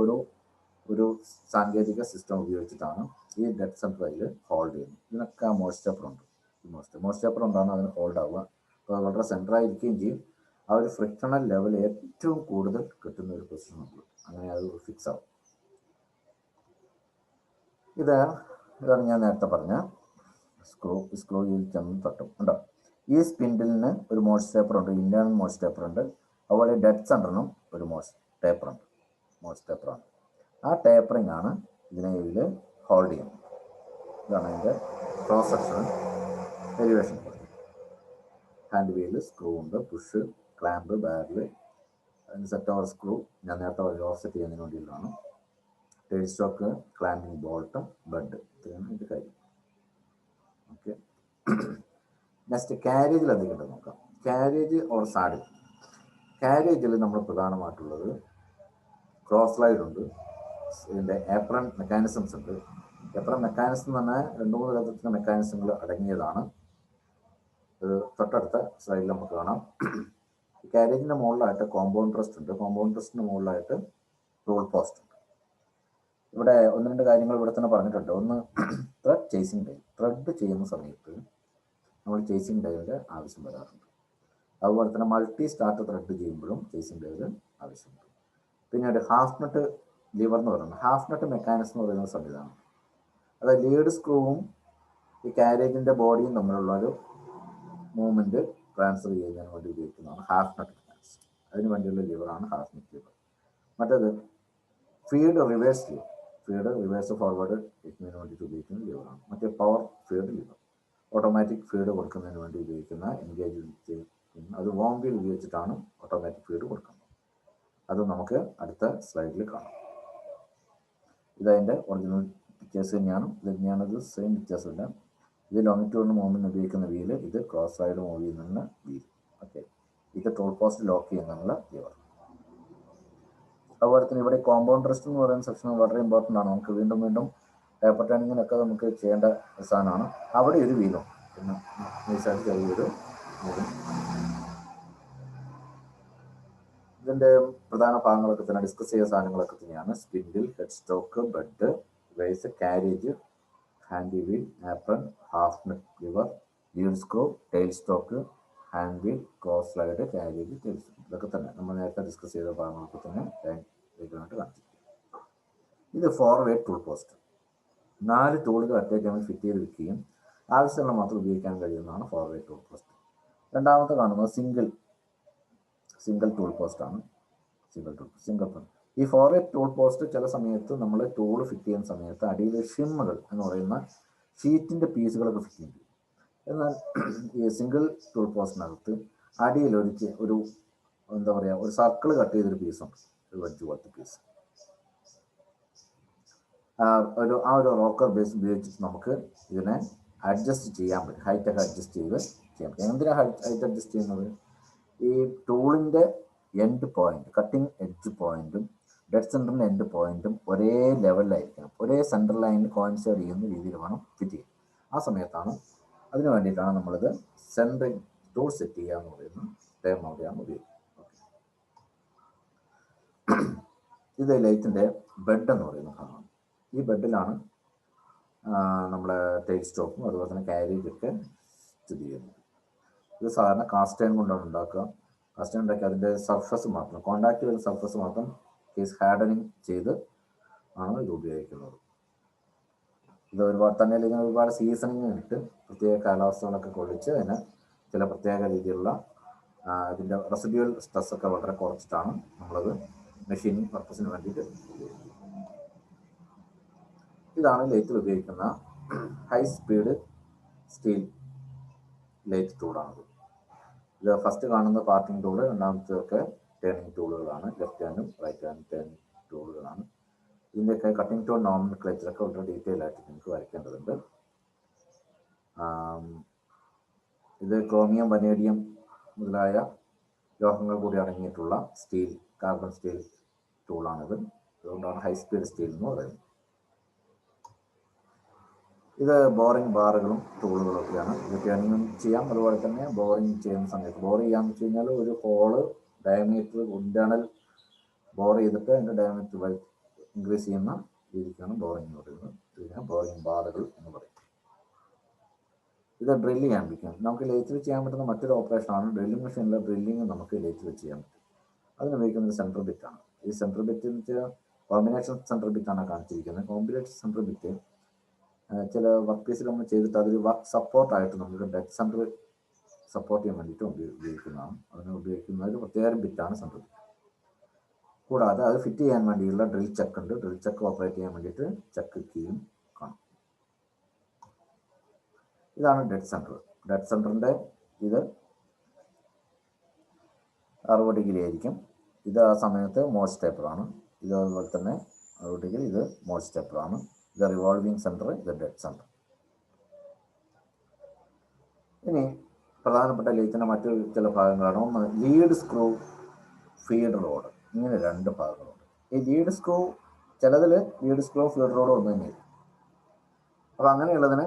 ഒരു സാങ്കേതിക സിസ്റ്റം ഉപയോഗിച്ചിട്ടാണ് ഈ ഡെഡ് സെൻറ്റർ അതിൽ ഹോൾഡ് ചെയ്യുന്നത്. ഇതിനൊക്കെ ആ മോസ് ടേപ്പർ ഉണ്ട്. മോസ് ടേപ്പർ ഉണ്ടാണ് അതിന് ഹോൾഡ് ആവുക. അപ്പോൾ വളരെ സെൻറ്ററായിരിക്കുകയും ചെയ്യും. ആ ഒരു ഫ്രിക്ഷണൽ ലെവൽ ഏറ്റവും കൂടുതൽ കിട്ടുന്ന ഒരു പൊസിഷൻ നമുക്ക്, അങ്ങനെ അത് ഫിക്സ് ആവും. ഇതാണ് ഞാൻ നേരത്തെ പറഞ്ഞ സ്ക്രൂയിൽ ചെന്ന് തട്ടും ഉണ്ടോ. ഈ സ്പിൻഡിലിന് ഒരു മോസ് ടേപ്പർ ഉണ്ട്, ഇന്റേണൽ മോസ് ടേപ്പർ ഉണ്ട്. അതുപോലെ ഡെഡ് സെൻറ്ററിനും ഒരു മോസ് ടേപ്പറാണ്. ആ ടേപ്പറിംഗ് ആണ് ഇതിനെ ഇതിൽ ഹോൾഡ് ചെയ്യുന്നത്. ഇതാണ് അതിൻ്റെ cross section elevation. Hand wheel, screw ഉണ്ട്, പുഷ്, ക്ലാമ്പ്, ബാരൽ, അതിന് സെറ്റ് ഓവർ സ്ക്രൂ ഞാൻ നേരത്തെ ഓഫ് സെറ്റ് ചെയ്യുന്നതിന് വേണ്ടിയിട്ടാണ്. ടെയിൽ സ്റ്റോക്ക്, ക്ലാമ്പിംഗ് ബോൾട്ടും ബെഡ്, ഇത്രയാണ് ഇതിൻ്റെ കാര്യം. ഓക്കെ. നെക്സ്റ്റ് കാരേജിൽ എന്തൊക്കെയുണ്ട് നോക്കാം. Carriage or saddle. കാരേജിൽ നമ്മൾ പ്രധാനമായിട്ടുള്ളത് ക്രോസ് സ്ലൈഡ് ഉണ്ട്, ഇതിൻ്റെ ഏപ്രൺ മെക്കാനിസംസ് ഉണ്ട്. ഏപ്രൺ മെക്കാനിസം തന്നെ 2-3 തരത്തിലുള്ള മെക്കാനിസങ്ങൾ അടങ്ങിയതാണ്. ഇത് തൊട്ടടുത്ത സ്ലൈഡിൽ നമുക്ക് കാണാം. കാരേജിൻ്റെ മുകളിലായിട്ട് കോമ്പൗണ്ട് റെസ്റ്റ് ഉണ്ട്. കോമ്പൗണ്ട് റെസ്റ്റിൻ്റെ മുകളിലായിട്ട് റോൾ പോസ്റ്റ് ഉണ്ട്. ഇവിടെ ഒന്ന് രണ്ട് കാര്യങ്ങൾ ഇവിടെ തന്നെ പറഞ്ഞിട്ടുണ്ട്. ഒന്ന്, ത്രെഡ് ചേസിങ് ഡൈ. ത്രെഡ് ചെയ്യുന്ന സമയത്ത് നമ്മൾ ചേസിങ് ഡൈയുടെ ആവശ്യം വരാറുണ്ട്. അതുപോലെ തന്നെ മൾട്ടി സ്റ്റാർട്ട് ത്രെഡ് ചെയ്യുമ്പോഴും ചേസിങ് ഡൈയുടെ ആവശ്യമുണ്ട്. പിന്നീട് ഹാഫ് നട്ട് ലിവർ എന്ന് പറയുന്നത്, ഹാഫ് നട്ട് മെക്കാനിസം എന്ന് പറയുന്ന സംവിധാനം, അതായത് ലീഡ് സ്ക്രൂവും ഈ കാരേജിൻ്റെ ബോഡിയും തമ്മിലുള്ള ഒരു മൂവ്മെൻറ്റ് ട്രാൻസ്ഫർ ചെയ്യുന്നതിന് വേണ്ടി ഉപയോഗിക്കുന്നതാണ് ഹാഫ് നട്ട് മെക്കാനിസം. അതിന് വേണ്ടിയുള്ള ലിവറാണ് ഹാഫ് നട്ട് ലിവർ. മറ്റേത് feed reverse liver. Feed reverse forward ഇതിന് വേണ്ടിയിട്ട് ഉപയോഗിക്കുന്ന ലിവറാണ്. മറ്റേ power feed liver, automatic feed കൊടുക്കുന്നതിന് വേണ്ടി ഉപയോഗിക്കുന്ന എൻഗേജ്, അത് വോം വീൽ ഉപയോഗിച്ചിട്ടാണ് ഓട്ടോമാറ്റിക് ഫീഡ് കൊടുക്കുന്നത്. അത് നമുക്ക് അടുത്ത സ്ലൈഡിൽ കാണാം. ഇതതിൻ്റെ ഒറിജിനൽ പിക്ചേഴ്സ് തന്നെയാണ്. ഇത് സെയിം വ്യത്യാസമില്ല. ഇത് ലോങ്ങിറ്റ്യൂഡിന് മൂവ്മെൻറ്റ് ഉപയോഗിക്കുന്ന വീല്, ഇത് ക്രോസ് സൈഡ് മൂവ് ചെയ്യുന്ന വീൽ. ഓക്കെ, ഇത് ടോൾ പോസ്റ്റ് ലോക്ക് ചെയ്യുന്നതിനുള്ള ലിവർ. അതുപോലെ തന്നെ ഇവിടെ കോമ്പൗണ്ട് റെസ്റ്റ് എന്ന് പറയുന്ന സെക്ഷൻ വളരെ ഇമ്പോർട്ടൻ്റ് ആണ്. നമുക്ക് വീണ്ടും വീണ്ടും പേപ്പർ ടേണിങ്ങിനൊക്കെ നമുക്ക് ചെയ്യേണ്ട സാധനമാണ്. അവിടെ ഒരു വീലും പിന്നെ നൈസായിട്ട് ചെറിയൊരു വീലും. ഇതിൻ്റെ പ്രധാന ഭാഗങ്ങളൊക്കെ തന്നെ ഡിസ്കസ് ചെയ്ത സാധനങ്ങളൊക്കെ തന്നെയാണ്. Spindle, head stock, bed, race, carriage, hand wheel, apron, half net lever, lead screw, tail stock, hand wheel, cross slide, carriage, tail stock. ഇതൊക്കെ തന്നെ നമ്മൾ നേരത്തെ ഡിസ്കസ് ചെയ്ത ഭാഗങ്ങളൊക്കെ തന്നെ ഡയഗ്രാമായിട്ട് കാണിച്ചിരിക്കും. ഇത് ഫോർവേഡ് ടൂൾ പോസ്റ്റ്. 4 ടൂളുകൾ അറ്റാച്ച് ഫിറ്റ് ചെയ്ത് വെക്കുകയും ആവശ്യമുള്ള മാത്രം ഉപയോഗിക്കാൻ കഴിയുന്നതാണ് ഫോർവേഡ് ടൂൾ പോസ്റ്റ്. രണ്ടാമത്തെ കാണുന്നത് സിംഗിൾ ടൂൾ പോസ്റ്റാണ്. സിംഗിൾ ഈ ഫോർവേഡ് ടൂൾ പോസ്റ്റ് ചില സമയത്ത് നമ്മൾ ടൂൾ ഫിറ്റ് ചെയ്യുന്ന സമയത്ത് അടിയിൽ ഷിമ്മുകൾ എന്ന് പറയുന്ന ഷീറ്റിൻ്റെ പീസുകളൊക്കെ ഫിറ്റ് ചെയ്യും. എന്നാൽ ഈ സിംഗിൾ ടൂൾ പോസ്റ്റിനകത്ത് അടിയിൽ ഒരു എന്താ പറയുക, ഒരു സർക്കിൾ കട്ട് ചെയ്തൊരു പീസുണ്ട്, ഒരു വെഡ്ജ് പോലത്തെ പീസ്. ആ ഒരു റോക്കർ ബേസ് ഉപയോഗിച്ചിട്ട് നമുക്ക് ഇതിനെ അഡ്ജസ്റ്റ് ചെയ്യാൻ പറ്റും. ഹൈറ്റൊക്കെ അഡ്ജസ്റ്റ് ചെയ്ത് ചെയ്യാൻ പറ്റും. എന്തിനാണ് ഹൈറ്റ് അഡ്ജസ്റ്റ് ചെയ്യുന്നത്? ഈ ടൂളിൻ്റെ എൻഡ് പോയിന്റ്, കട്ടിങ് എഡ്ജ് പോയിന്റും ഡെഡ് സെൻറ്ററിൻ്റെ എൻഡ് പോയിന്റും ഒരേ ലെവലിലായിരിക്കണം, ഒരേ സെൻട്രൽ ലൈനിൽ കോയിൻസൈഡ് ചെയ്യുന്ന രീതിയിൽ വേണം ഫിറ്റ് ചെയ്യാൻ. ആ സമയത്താണ്, അതിന് വേണ്ടിയിട്ടാണ് നമ്മളിത് സെൻട്രിങ് ടൂൾ സെറ്റ് ചെയ്യുക എന്ന് പറയുന്ന ടേം അവിടെയാണ് ഉപയോഗിക്കുന്നത്. ഇത് ലൈറ്റിൻ്റെ ബെഡ് എന്ന് പറയുന്ന ഭാഗമാണ്. ഈ ബെഡിലാണ് നമ്മുടെ ടെയിൽ സ്റ്റോക്കും അതുപോലെ തന്നെ കാരേജൊക്കെ സ്ഥിതി ചെയ്യുന്നത്. ഇത് സാധാരണ കാസ്റ്റ് അയൺ കൊണ്ടാണ് ഉണ്ടാക്കുക. കാസ്റ്റ് അയൺ ഉണ്ടാക്കി അതിൻ്റെ സർഫസ് മാത്രം, കോണ്ടാക്ട് വരുന്ന സർഫസ് മാത്രം കേസ് ഹാർഡനിങ് ചെയ്ത് ആണ് ഇത് ഉപയോഗിക്കുന്നത്. ഇത് ഒരുപാട് തന്നെ ഇതിന് ഒരുപാട് സീസണിങ് ഇട്ട് പ്രത്യേക കാലാവസ്ഥകളൊക്കെ കൊള്ളിച്ച് അതിന് ചില പ്രത്യേക രീതിയിലുള്ള ഇതിൻ്റെ റെസിഡ്യൂവൽ സ്ട്രെസ്സൊക്കെ വളരെ കുറച്ചിട്ടാണ് നമ്മളത് മെഷീനിങ് പർപ്പസിന് വേണ്ടിയിട്ട് ഉപയോഗിക്കുന്നത്. ഇതാണ് ലേറ്റിൽ ഉപയോഗിക്കുന്ന ഹൈ സ്പീഡ് സ്റ്റീൽ ലേറ്റ് ടൂളാണത്. ഇത് ഫസ്റ്റ് കാണുന്ന പാർട്ടിങ് ടൂള്, രണ്ടാമത്തെയൊക്കെ ടേണിങ് ടൂളുകളാണ്. ലെഫ്റ്റ് ഹാൻഡും റൈറ്റ് ഹാൻഡും ടേണിങ് ടൂളുകളാണ്. ഇതിൻ്റെയൊക്കെ കട്ടിങ് ടൂൾ നോമിനൽ ക്ലച്ചറൊക്കെ വളരെ ഡീറ്റെയിൽ ആയിട്ട് നിങ്ങൾക്ക് വരയ്ക്കേണ്ടതുണ്ട്. ഇത് ക്രോമിയം, വനേഡിയം മുതലായ ലോഹങ്ങൾ കൂടി അടങ്ങിയിട്ടുള്ള കാർബൺ സ്റ്റീൽ ടൂളാണിത്. അതുകൊണ്ടാണ് ഹൈ സ്പീഡ് സ്റ്റീൽ എന്ന് പറയുന്നത്. ഇത് ബോറിംഗ് ബാറുകളും ടൂളുകളും ഒക്കെയാണ്. ഇത് ടേണിങ്ങും ചെയ്യാം. അതുപോലെ തന്നെ ബോറിംഗ് ചെയ്യുന്ന സമയത്ത് ബോർ ചെയ്യാന്ന് വെച്ച് കഴിഞ്ഞാൽ ഒരു ഹോള് ഡയമീറ്റർ ഇന്റേണൽ ബോർ ചെയ്തിട്ട് അതിൻ്റെ ഡയമീറ്റർ ഇൻക്രീസ് ചെയ്യുന്ന രീതിക്കാണ് ബോറിംഗ് എന്ന് പറയുന്നത്. ഇതിനെ ബോറിംഗ് ബാറുകൾ എന്ന് പറയും. ഇത് ഡ്രില്ല് ചെയ്യാൻ പറ്റും. നമുക്ക് ലേറ്റിൽ ചെയ്യാൻ പറ്റുന്ന മറ്റൊരു ഓപ്പറേഷനാണ് ഡ്രില്ലിംഗ് മെഷീനിലെ ഡ്രില്ലിങ് നമുക്ക് ലേറ്റിൽ ചെയ്യാൻ പറ്റും. അതിനുപയോഗിക്കുന്നത് സെൻട്രൽ ബിറ്റാണ്. ഈ സെൻട്രൽ ബിറ്റ് എന്ന് വെച്ചാൽ കോമ്പിനേഷൻ സെൻട്രൽ ബിറ്റാണ് കാണിച്ചിരിക്കുന്നത്. കോമ്പിനേഷൻ സെൻട്രൽ ബിറ്റ് ചില വർക്ക് പീസിൽ നമ്മൾ ചെയ്തിട്ട് അതൊരു വർക്ക് സപ്പോർട്ടായിട്ട് നമുക്ക് ഡെഡ് സെൻറ്റർ സപ്പോർട്ട് ചെയ്യാൻ വേണ്ടിയിട്ട് ഉപയോഗിക്കുന്നതാണ്. അതിന് ഉപയോഗിക്കുന്ന ഒരു പ്രത്യേക ബിറ്റാണ് സെൻട്രൽ ബിറ്റ്. കൂടാതെ അത് ഫിറ്റ് ചെയ്യാൻ വേണ്ടിയുള്ള ഡ്രിൽ ചെക്ക് ഉണ്ട്. ഡ്രിൽ ചെക്ക് ഓപ്പറേറ്റ് ചെയ്യാൻ വേണ്ടിയിട്ട് ചെക്ക് കീയും കാണും. ഇതാണ് ഡെഡ് സെൻറ്റർ. ഡെഡ് സെൻറ്ററിൻ്റെ ഇത് 60 ഡിഗ്രി ആയിരിക്കും. ഇത് ആ സമയത്ത് മോഴ്സ് ടേപ്പറാണ്. ഇത് അതുപോലെ തന്നെ 60 ഡിഗ്രി, ഇത് മോഴ്സ് ടേപ്പറാണ്. ഇത് റിവോൾവിംഗ് സെൻറ്റർ, ഇത് ഡെഡ് സെൻറ്റർ. ഇനി പ്രധാനപ്പെട്ട ലേറ്റിൻ്റെ മറ്റു ചില ഭാഗങ്ങളാണ്. ഒന്ന് ലീഡ് സ്ക്രൂ, ഫീഡ് റോഡ്. ഇങ്ങനെ 2 ഭാഗങ്ങളുണ്ട്. ഈ ലീഡ് സ്ക്രൂ ചിലതിൽ ലീഡ് സ്ക്രൂ ഫീഡ് റോഡ് ഒന്ന് തന്നെയായിരിക്കും. അപ്പോൾ അങ്ങനെയുള്ളതിന്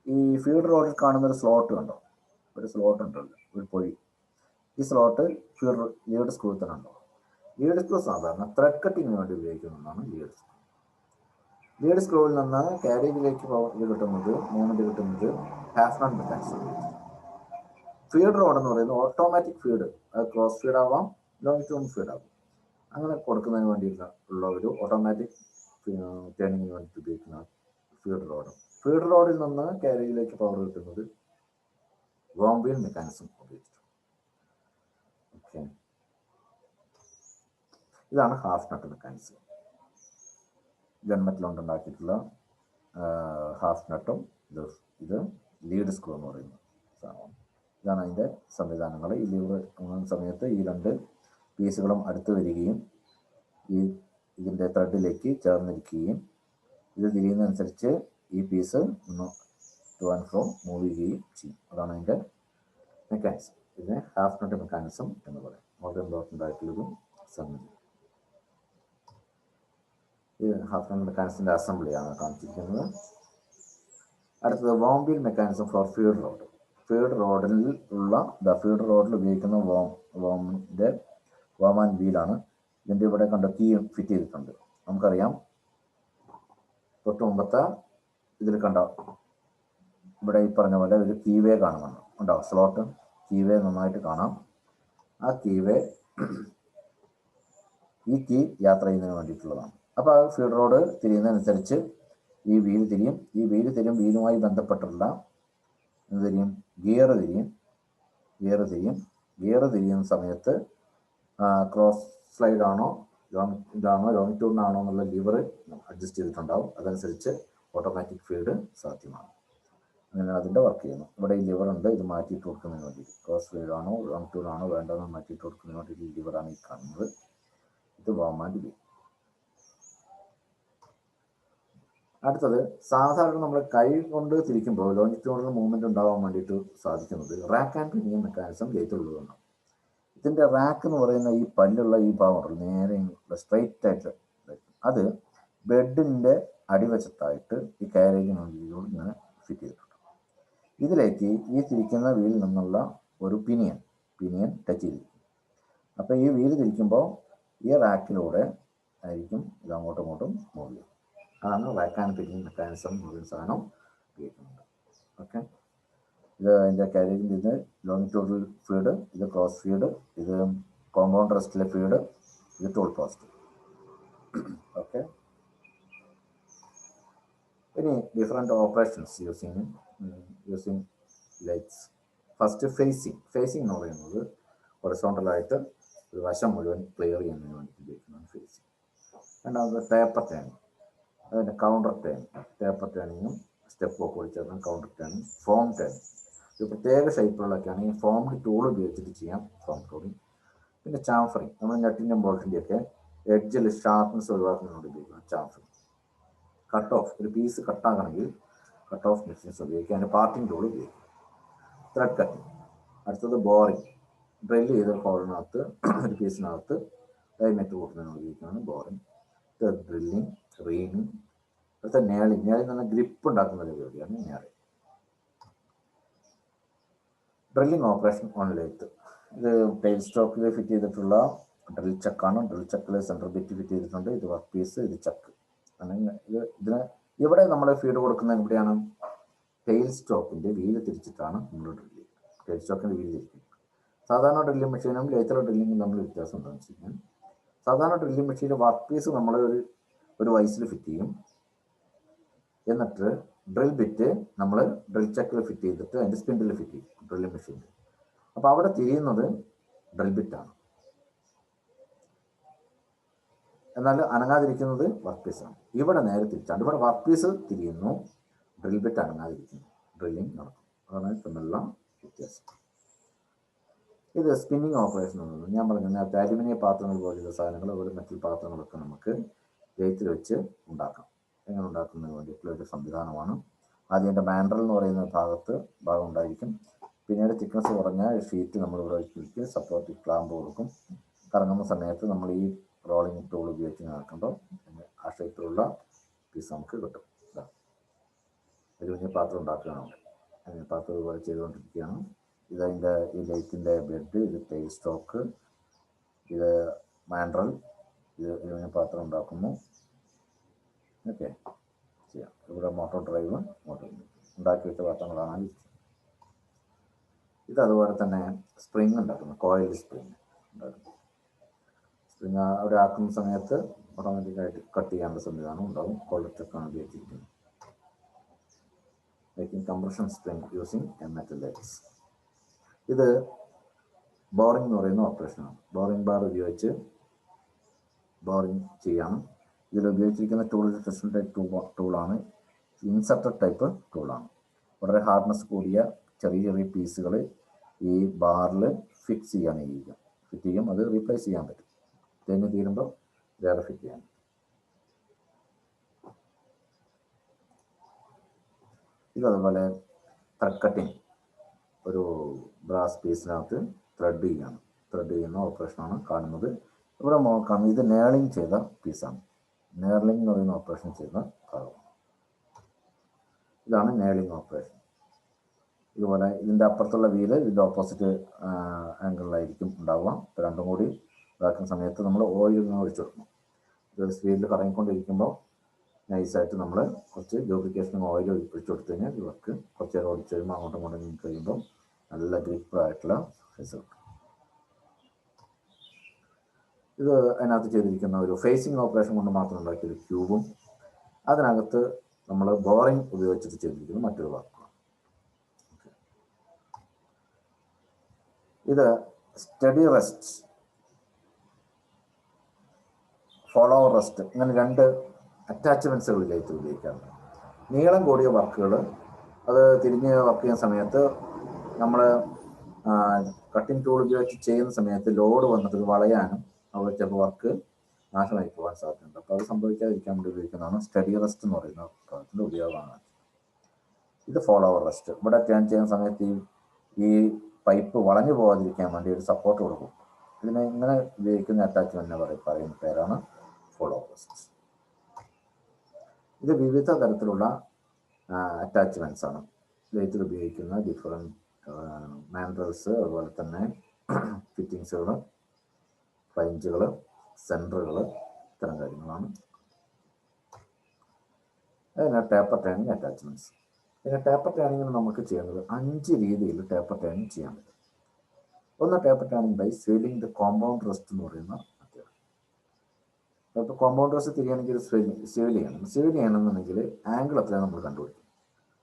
ഈ ഫീഡ് റോഡിൽ കാണുന്നൊരു സ്ലോട്ട് കണ്ടോ, ഒരു സ്ലോട്ട് ഉണ്ടല്ലോ, ഒരു പൊഴി. ഈ സ്ലോട്ട് ലീഡ് സ്ക്രൂ തന്നെ ഉണ്ടോ. ലീഡ് സ്ക്രൂ സാധാരണ ത്രെഡ് കട്ടിങ്ങിന് വേണ്ടി ഉപയോഗിക്കുന്ന ഒന്നാണ് ലീഡ് സ്ക്രൂ. ലീഡ് സ്ക്രൂവിൽ നിന്ന് കാരേജിലേക്ക് ഇത് കിട്ടുന്നത് മൂവ്മെന്റ് കിട്ടുന്നത് half run mechanism. Feed road എന്ന് പറയുന്നത് ഓട്ടോമാറ്റിക് ഫീഡ്, അത് ക്രോസ് ഫീഡ് ആവാം, ലോങ് ടേൺ ഫീഡ് ആവാം. അങ്ങനെ കൊടുക്കുന്നതിന് വേണ്ടിയിട്ടുള്ള ഒരു ഓട്ടോമാറ്റിക് ടേണിങ്ങിന് വേണ്ടി ഉപയോഗിക്കുന്ന ഫീഡ് റോഡ്. ഫീഡ് റോഡിൽ നിന്ന് കാരേജിലേക്ക് പവർ കിട്ടുന്നത് വോം വീൽ മെക്കാനിസം ഉപയോഗിച്ചിട്ട്. ഓക്കെ, ഇതാണ് ഹാഫ് നട്ട് മെക്കാനിസം. ഗൺമെറ്റൽ കൊണ്ടുണ്ടാക്കിയിട്ടുള്ള ഹാഫ് നട്ടും ഇത് ലീഡ് സ്ക്രൂ എന്ന് പറയുന്ന സാധനമാണ്. ഇതാണ് അതിൻ്റെ സംവിധാനങ്ങൾ. ഈ ലീവർ സമയത്ത് ഈ രണ്ട് പീസുകളും അടുത്ത് വരികയും ഇതിൻ്റെ ത്രെഡിലേക്ക് ചേർന്നിരിക്കുകയും ഇത് തിരിയുന്നതനുസരിച്ച് ഈ പീസ് ഒന്ന് ടു ആൻഡ് ഫ്രോ മൂവ് ചെയ്യുകയും ചെയ്യും. അതാണ് അതിൻ്റെ മെക്കാനിസം. ഇതിനെ ഹാഫ് നട്ട് മെക്കാനിസം എന്ന് പറയും. വളരെ ഇമ്പോർട്ടൻ്റ് ആയിട്ടുള്ളൊരു സംഗതി. ഇത് ഹാഫ് നട്ട് മെക്കാനിസത്തിൻ്റെ അസംബ്ലിയാണ് കാണിച്ചിരിക്കുന്നത്. അടുത്തത് worm wheel mechanism for feed rod. Feed റോഡിൽ ഉപയോഗിക്കുന്ന വോം ആൻഡ് വീലാണ്. ഇതിൻ്റെ ഇവിടെ കണ്ട കീ ഫിറ്റ് ചെയ്തിട്ടുണ്ട്. നമുക്കറിയാം, തൊട്ട് മുമ്പത്തെ ഇതിൽ കണ്ട ഇവിടെ ഈ പറഞ്ഞ പോലെ ഒരു കീവേ കാണുന്നുണ്ട്, ഉണ്ടാവും സ്ലോട്ട് കീവേ നന്നായിട്ട് കാണാം. ആ കീവേ ഈ കീ യാത്ര ചെയ്യുന്നതിന് വേണ്ടിയിട്ടുള്ളതാണ്. അപ്പോൾ ആ ഫീഡ് റോഡ് തിരിയുന്നതനുസരിച്ച് ഈ വീല് തിരിയും. ഈ വീല് വീലുമായി ബന്ധപ്പെട്ടുള്ള എന്ത് തിരിയും? ഗിയർ തിരിയുന്ന സമയത്ത് ക്രോസ് സ്ലൈഡ് ആണോ ലോങ് ടൂണിനാണോ എന്നുള്ള ലിവർ അഡ്ജസ്റ്റ് ചെയ്തിട്ടുണ്ടാവും. അതനുസരിച്ച് ഓട്ടോമാറ്റിക് ഫീഡ് സാധ്യമാണ്. അങ്ങനെ അതിൻ്റെ വർക്ക് ചെയ്യുന്നു. ഇവിടെ ഈ ലിവർ ഉണ്ട്, ഇത് മാറ്റിയിട്ട് കൊടുക്കുന്നതിന് വേണ്ടി. ക്രോസ് ഫീഡ് ആണോ ലോങ് ടൂൺ ആണോ വേണ്ടതെന്ന് മാറ്റിയിട്ട് കൊടുക്കുന്നതിന് വേണ്ടി ഈ ലിവറാണ് ഈ കാണുന്നത്. ഇത് വോം ആൻഡ് വീൽ. അടുത്തത്, സാധാരണ നമ്മൾ കൈ കൊണ്ട് തിരിക്കുമ്പോൾ ലോഞ്ചിറ്റ്യൂണൽ മൂവ്മെന്റ് ഉണ്ടാവാൻ വേണ്ടിയിട്ട് സാധിക്കുന്നത് റാക്ക് ആൻഡ് പിനിയൻ മെക്കാനിസം ലേറ്റുള്ളതാണ്. ഇതിൻ്റെ റാക്ക് എന്ന് പറയുന്ന ഈ പല്ലുള്ള ഈ ഭാഗം നേരെ സ്ട്രൈറ്റ് ആയിട്ട് അത് ബെഡിൻ്റെ അടിവശത്തായിട്ട് ഈ കാരേജിനുള്ളിലൂടെ ഇങ്ങനെ ഫിറ്റ് ചെയ്തിട്ടുണ്ട്. ഇതിലേക്ക് ഈ തിരിക്കുന്ന വീലിൽ നിന്നുള്ള ഒരു പിനിയൻ ടച്ച് ചെയ്തിരിക്കും. അപ്പോൾ ഈ വീല് തിരിക്കുമ്പോൾ ഈ റാക്കിലൂടെ ആയിരിക്കും ഇത് അങ്ങോട്ടും ഇങ്ങോട്ടും മൂവ് ചെയ്യും. അതാണ് റാക്ക് ആൻഡ് പിനിയൻ മെക്കാനിസം എന്ന് പറയുന്ന സാധനം ഉപയോഗിക്കുന്നത്. ഓക്കെ, ഇത് അതിൻ്റെ കാരേജിൻ്റെ ഇത് ലോങ്ങിറ്റ്യൂഡൽ ഫീഡ്, ഇത് ക്രോസ് ഫീഡ്, ഇത് കോമ്പൗണ്ട് റെസ്റ്റിലെ ഫീഡ്, ഇത് ടൂൾ പോസ്റ്റ്. ഓക്കെ, ഇനി different operations using lathes. First facing എന്ന് പറയുന്നത് ഹൊറിസോണ്ടലായിട്ട് ഒരു വശം മുഴുവൻ ക്ലിയർ ചെയ്യുന്നതിന് വേണ്ടി ഉപയോഗിക്കുന്നതാണ് ഫേസിങ്. രണ്ടാമത് ടേപ്പർ ടേണിങ്, അതിൻ്റെ കൗണ്ടർ ടേണിങ്ങും സ്റ്റെപ്പ് ഒക്കെ ഒഴിച്ചേർന്ന് കൗണ്ടർ ടേണിങ്. ഫോം ടേണിങ്, ഒരു പ്രത്യേക ഷേപ്പുകളൊക്കെയാണ് ഈ ഫോംഡ് ടൂൾ ഉപയോഗിച്ചിട്ട് ചെയ്യാം ഫോം ടൂളിങ്. പിന്നെ ചാംഫറിങ്, നമ്മൾ നെറ്റിൻ്റെ ബോൾട്ടിൻ്റെയൊക്കെ എഡ്ജിൽ ഷാർപ്പ്നെസ് ഒഴിവാക്കുന്നതിനോട് ഉപയോഗിക്കണം ചാംഫറിങ്. കട്ട് ഓഫ്, ഒരു പീസ് കട്ടാകണമെങ്കിൽ കട്ട് ഓഫ് മെഷീൻസ് ഉപയോഗിക്കുക, അതിൻ്റെ പാർട്ടിങ് ടൂൾ ഉപയോഗിക്കും. Thread cutting. അടുത്തത് ബോറിങ്, ഡ്രില്ല് ചെയ്ത ഹോളിനകത്ത് ഒരു പീസിനകത്ത് ഡയമീറ്റർ കൂട്ടുന്നതിന് ഉപയോഗിക്കുന്നതാണ് ബോറിങ്. Drilling, reigning. അടുത്ത നേളിങ് എന്ന് പറഞ്ഞാൽ ഗ്രിപ്പ് ഉണ്ടാക്കുന്ന പരിപാടിയാണ് knurling. Drilling operation on lathe, ഇത് ടെയിൽ സ്റ്റോക്കിൽ ഫിറ്റ് ചെയ്തിട്ടുള്ള ഡ്രിൽ ചക്കാണ്. ഡ്രിൽ ചക്കിൽ സെൻട്രൽ ബിറ്റ് ഫിറ്റ് ചെയ്തിട്ടുണ്ട്. ഇത് വർക്ക് പീസ്, ഇത് ചക്ക്. അങ്ങനെ ഇവിടെ നമ്മൾ ഫീഡ് കൊടുക്കുന്നത് എവിടെയാണ്? ടെയിൽ സ്റ്റോക്കിൻ്റെ വീല് തിരിച്ചിട്ടാണ് നമ്മൾ ഡ്രിൽ ചെയ്യുന്നത്. ടെയിൽ സ്റ്റോക്കിൻ്റെ വീല് തിരിക്കുന്നത്. സാധാരണ ഡ്രില്ലിംഗ് മെഷീനും ലേറ്റർ ഡ്രില്ലിങ്ങും തമ്മിൽ വ്യത്യാസം എന്താണെന്ന് വെച്ച് കഴിഞ്ഞാൽ, സാധാരണ ഡ്രില്ലിംഗ് മെഷീൻ്റെ വർക്ക് പീസ് നമ്മൾ ഒരു വൈസിൽ ഫിറ്റ് ചെയ്യും. എന്നിട്ട് ഡ്രിൽ ബിറ്റ് നമ്മൾ ഡ്രിൽ ചക്കിൽ ഫിറ്റ് ചെയ്തിട്ട് അതിൻ്റെ സ്പിൻഡിൽ ഫിറ്റ് ചെയ്യും ഡ്രില്ലിംഗ് മെഷീനിൽ. അപ്പോൾ അവിടെ തിരിയുന്നത് ഡ്രിൽ ബിറ്റാണ്, എന്നാൽ അനങ്ങാതിരിക്കുന്നത് വർക്ക് പീസാണ്. ഇവിടെ നേരെ തിരിച്ചാണ്. ഇവിടെ വർക്ക് പീസ് തിരിയുന്നു, ഡ്രിൽ ബിറ്റ് അനങ്ങാതിരിക്കുന്നു, ഡ്രില്ലിങ് നടക്കും. അതാണ് തമ്മിലുള്ള വ്യത്യാസം. ഇത് സ്പിന്നിങ് ഓപ്പറേഷൻ എന്നത് ഞാൻ പറഞ്ഞു നേരത്തെ അലുമിനിയം പാത്രങ്ങൾ പോലെയുള്ള സാധനങ്ങൾ, അതുപോലെ മെറ്റൽ പാത്രങ്ങളൊക്കെ നമുക്ക് ലെയ്ത്തിൽ വെച്ച് ഉണ്ടാക്കാം. എങ്ങനെ ഉണ്ടാക്കുന്നതിന് വേണ്ടിയിട്ടുള്ള ഒരു സംവിധാനമാണ്. ആദ്യം എൻ്റെ മാൻഡ്രൽ എന്ന് പറയുന്ന ഭാഗം ഉണ്ടായിരിക്കും. പിന്നീട് തിക്നസ് കുറഞ്ഞ ഷീറ്റ് നമ്മൾ ഇവിടെ വെച്ച് സപ്പോർട്ട് ക്ലാമ്പ് കൊടുക്കും. കറങ്ങുന്ന സമയത്ത് നമ്മൾ ഈ റോളിംഗ് ടൂൾ ഉപയോഗിച്ച് നടക്കുമ്പോൾ ആ ഷേപ്പിലുള്ള പീസ് നമുക്ക് കിട്ടും. അലുമിനിയം പാത്രം ഉണ്ടാക്കുകയാണ്. അലുമിനിയം പാത്രം ഇതുപോലെ ചെയ്തുകൊണ്ടിരിക്കുകയാണ്. ഇതതിൻ്റെ ഈ ലൈറ്റിൻ്റെ ബെഡ്, ഇത് ടെയിൽ സ്റ്റോക്ക്, ഇത് മാൻഡ്രൽ, ഇത് അലുമിനിയം പാത്രം ഉണ്ടാക്കുന്നു. ഓക്കെ, ചെയ്യാം. ഇവിടെ മോട്ടോർ ഡ്രൈവ് ഉണ്ടാക്കി വെച്ച പാത്രങ്ങളാണ്. ഇത് അതുപോലെ തന്നെ സ്പ്രിങ് ഉണ്ടാക്കുന്നു, കോയിൽ സ്പ്രിങ് ഉണ്ടാക്കുന്നു. സ്പ്രിങ് അവിടെ ആക്കുന്ന സമയത്ത് ഓട്ടോമാറ്റിക്കായിട്ട് കട്ട് ചെയ്യാനുള്ള സംവിധാനം ഉണ്ടാവും. കോളറ്റൊക്കെയാണ് ഉപയോഗിച്ചിരിക്കുന്നത്. Making compression spring using A metal legs. ഇത് ബോറിംഗ് എന്ന് പറയുന്ന ഓപ്പറേഷനാണ്. ബോറിംഗ് ബാർ ഉപയോഗിച്ച് ബോറിംഗ് ചെയ്യാണ്. ഇതിൽ ഉപയോഗിച്ചിരിക്കുന്ന ടൂൾ ടെസ്റ്റ് ടൈപ്പ് ടൂളാണ്, ഇൻസർട്ടർ ടൈപ്പ് ടൂളാണ്. വളരെ ഹാർഡ്നെസ് കൂടിയ ചെറിയ ചെറിയ പീസുകൾ ഈ ബാറിൽ ഫിക്സ് ചെയ്യുക. ഫിറ്റ് ചെയ്യും, അത് റീപ്ലേസ് ചെയ്യാൻ പറ്റും. തേഞ്ഞ് തീരുമ്പോൾ വേറെ ഫിറ്റ് ചെയ്യാൻ. ഇതതുപോലെ ത്രെഡ് കട്ടിങ്, ഒരു ബ്രാസ് പീസിനകത്ത് ത്രെഡ് ചെയ്യുന്ന ഓപ്പറേഷനാണ് കാണുന്നത്. ഇവിടെ നോക്കാം, ഇത് നേർലിംഗ് ചെയ്ത പീസാണ്. നേർലിംഗ് എന്ന് പറയുന്ന ഓപ്പറേഷൻ ചെയ്ത ഭാഗം. ഇതാണ് നേർലിംഗ് ഓപ്പറേഷൻ. ഇതുപോലെ ഇതിൻ്റെ അപ്പുറത്തുള്ള വീല് ഇതിൻ്റെ ഓപ്പോസിറ്റ് ആംഗിളിലായിരിക്കും ഉണ്ടാവുക. ഇപ്പോൾ രണ്ടും കൂടി ഇതാക്കുന്ന സമയത്ത് നമ്മൾ ഓയിൽ ഒഴിച്ചു കൊടുക്കണം. ഇത് സ്പീഡിൽ കറങ്ങിക്കൊണ്ടിരിക്കുമ്പോൾ നൈസായിട്ട് നമ്മൾ കുറച്ച് ലൂബ്രിക്കേഷൻ ഓയിൽ ഒഴിച്ചു കൊടുത്തു കഴിഞ്ഞാൽ ഇവർക്ക് കുറച്ച് നേരം ഓടിച്ചു കഴിയുമ്പോൾ അങ്ങോട്ടും ഇങ്ങോട്ടും നീക്കി കഴിയുമ്പോൾ നല്ല ഗ്രിപ്പായിട്ടുള്ള റിസൾട്ട്. ഇത് അതിനകത്ത് ചെയ്തിരിക്കുന്ന ഒരു ഫേസിങ് ഓപ്പറേഷൻ കൊണ്ട് മാത്രം ഉണ്ടാക്കിയൊരു ക്യൂബും അതിനകത്ത് നമ്മൾ ബോറിംഗ് ഉപയോഗിച്ചിട്ട് ചെയ്തിരിക്കുന്ന മറ്റൊരു വർക്കാണ്. ഇത് സ്റ്റഡി റെസ്റ്റ്, ഫോളോ റെസ്റ്റ്, ഇങ്ങനെ രണ്ട് അറ്റാച്ച്മെൻറ്റ്സുകളിലേക്ക് ഉപയോഗിക്കാറുണ്ട്. നീളം കൂടിയ വർക്കുകൾ അത് തിരിഞ്ഞ് വർക്ക് ചെയ്യുന്ന സമയത്ത് നമ്മൾ കട്ടിംഗ് ടൂൾ ഉപയോഗിച്ച് ചെയ്യുന്ന സമയത്ത് ലോഡ് വന്നിട്ട് വളയാനും അവിടെ ചിലപ്പോൾ വർക്ക് നാശമായി പോകാൻ സാധ്യതയുണ്ട്. അപ്പോൾ അത് സംഭവിക്കാതിരിക്കാൻ വേണ്ടി ഉപയോഗിക്കുന്നതാണ് സ്റ്റഡി റെസ്റ്റ് എന്ന് പറയുന്ന ഭാഗത്തിൻ്റെ ഉപയോഗമാണ്. ഇത് ഫോളോ റെസ്റ്റ്. ഇവിടെ ടേൺ ചെയ്യുന്ന സമയത്ത് ഈ പൈപ്പ് വളഞ്ഞു പോകാതിരിക്കാൻ വേണ്ടി ഒരു സപ്പോർട്ട് കൊടുക്കും. ഇതിനെ ഇങ്ങനെ ഉപയോഗിക്കുന്ന അറ്റാച്ച്മെൻറ്റിനെ പറയുന്ന പേരാണ് ഫോളോ റെസ്റ്റ്. ഇത് വിവിധ തരത്തിലുള്ള അറ്റാച്ച്മെൻറ്റ്സ് ആണ്. ലേറ്റിൽ ഉപയോഗിക്കുന്ന ഡിഫറെൻറ്റ് മാൻഡ്രൽസ്, അതുപോലെ തന്നെ ഫിറ്റിങ്സുകൾ, ഫ്ലൈഞ്ചുകൾ, സെൻറ്ററുകൾ, ഇത്തരം കാര്യങ്ങളാണ്. അതിന് ടേപ്പർ ടേണിങ് അറ്റാച്ച്മെൻറ്റ്സ്. പിന്നെ ടേപ്പർ ടേണിങ്ങിന് നമുക്ക് ചെയ്യുന്നത് 5 രീതിയിൽ ടേപ്പർ ടേണിങ് ചെയ്യാൻ പറ്റും. ഒന്ന്, taper turning by swivelling the compound rest എന്ന് പറയുന്ന മെത്തേഡ്. ഇപ്പോൾ കോമ്പൗണ്ട് റെസ്റ്റ് തിരിയണമെങ്കിൽ സ്വീൽ ചെയ്യണം. സ്വീൽ ചെയ്യണമെന്നുണ്ടെങ്കിൽ ആംഗിൾ എത്രയാണ് നമ്മൾ കണ്ടുപിടിക്കും.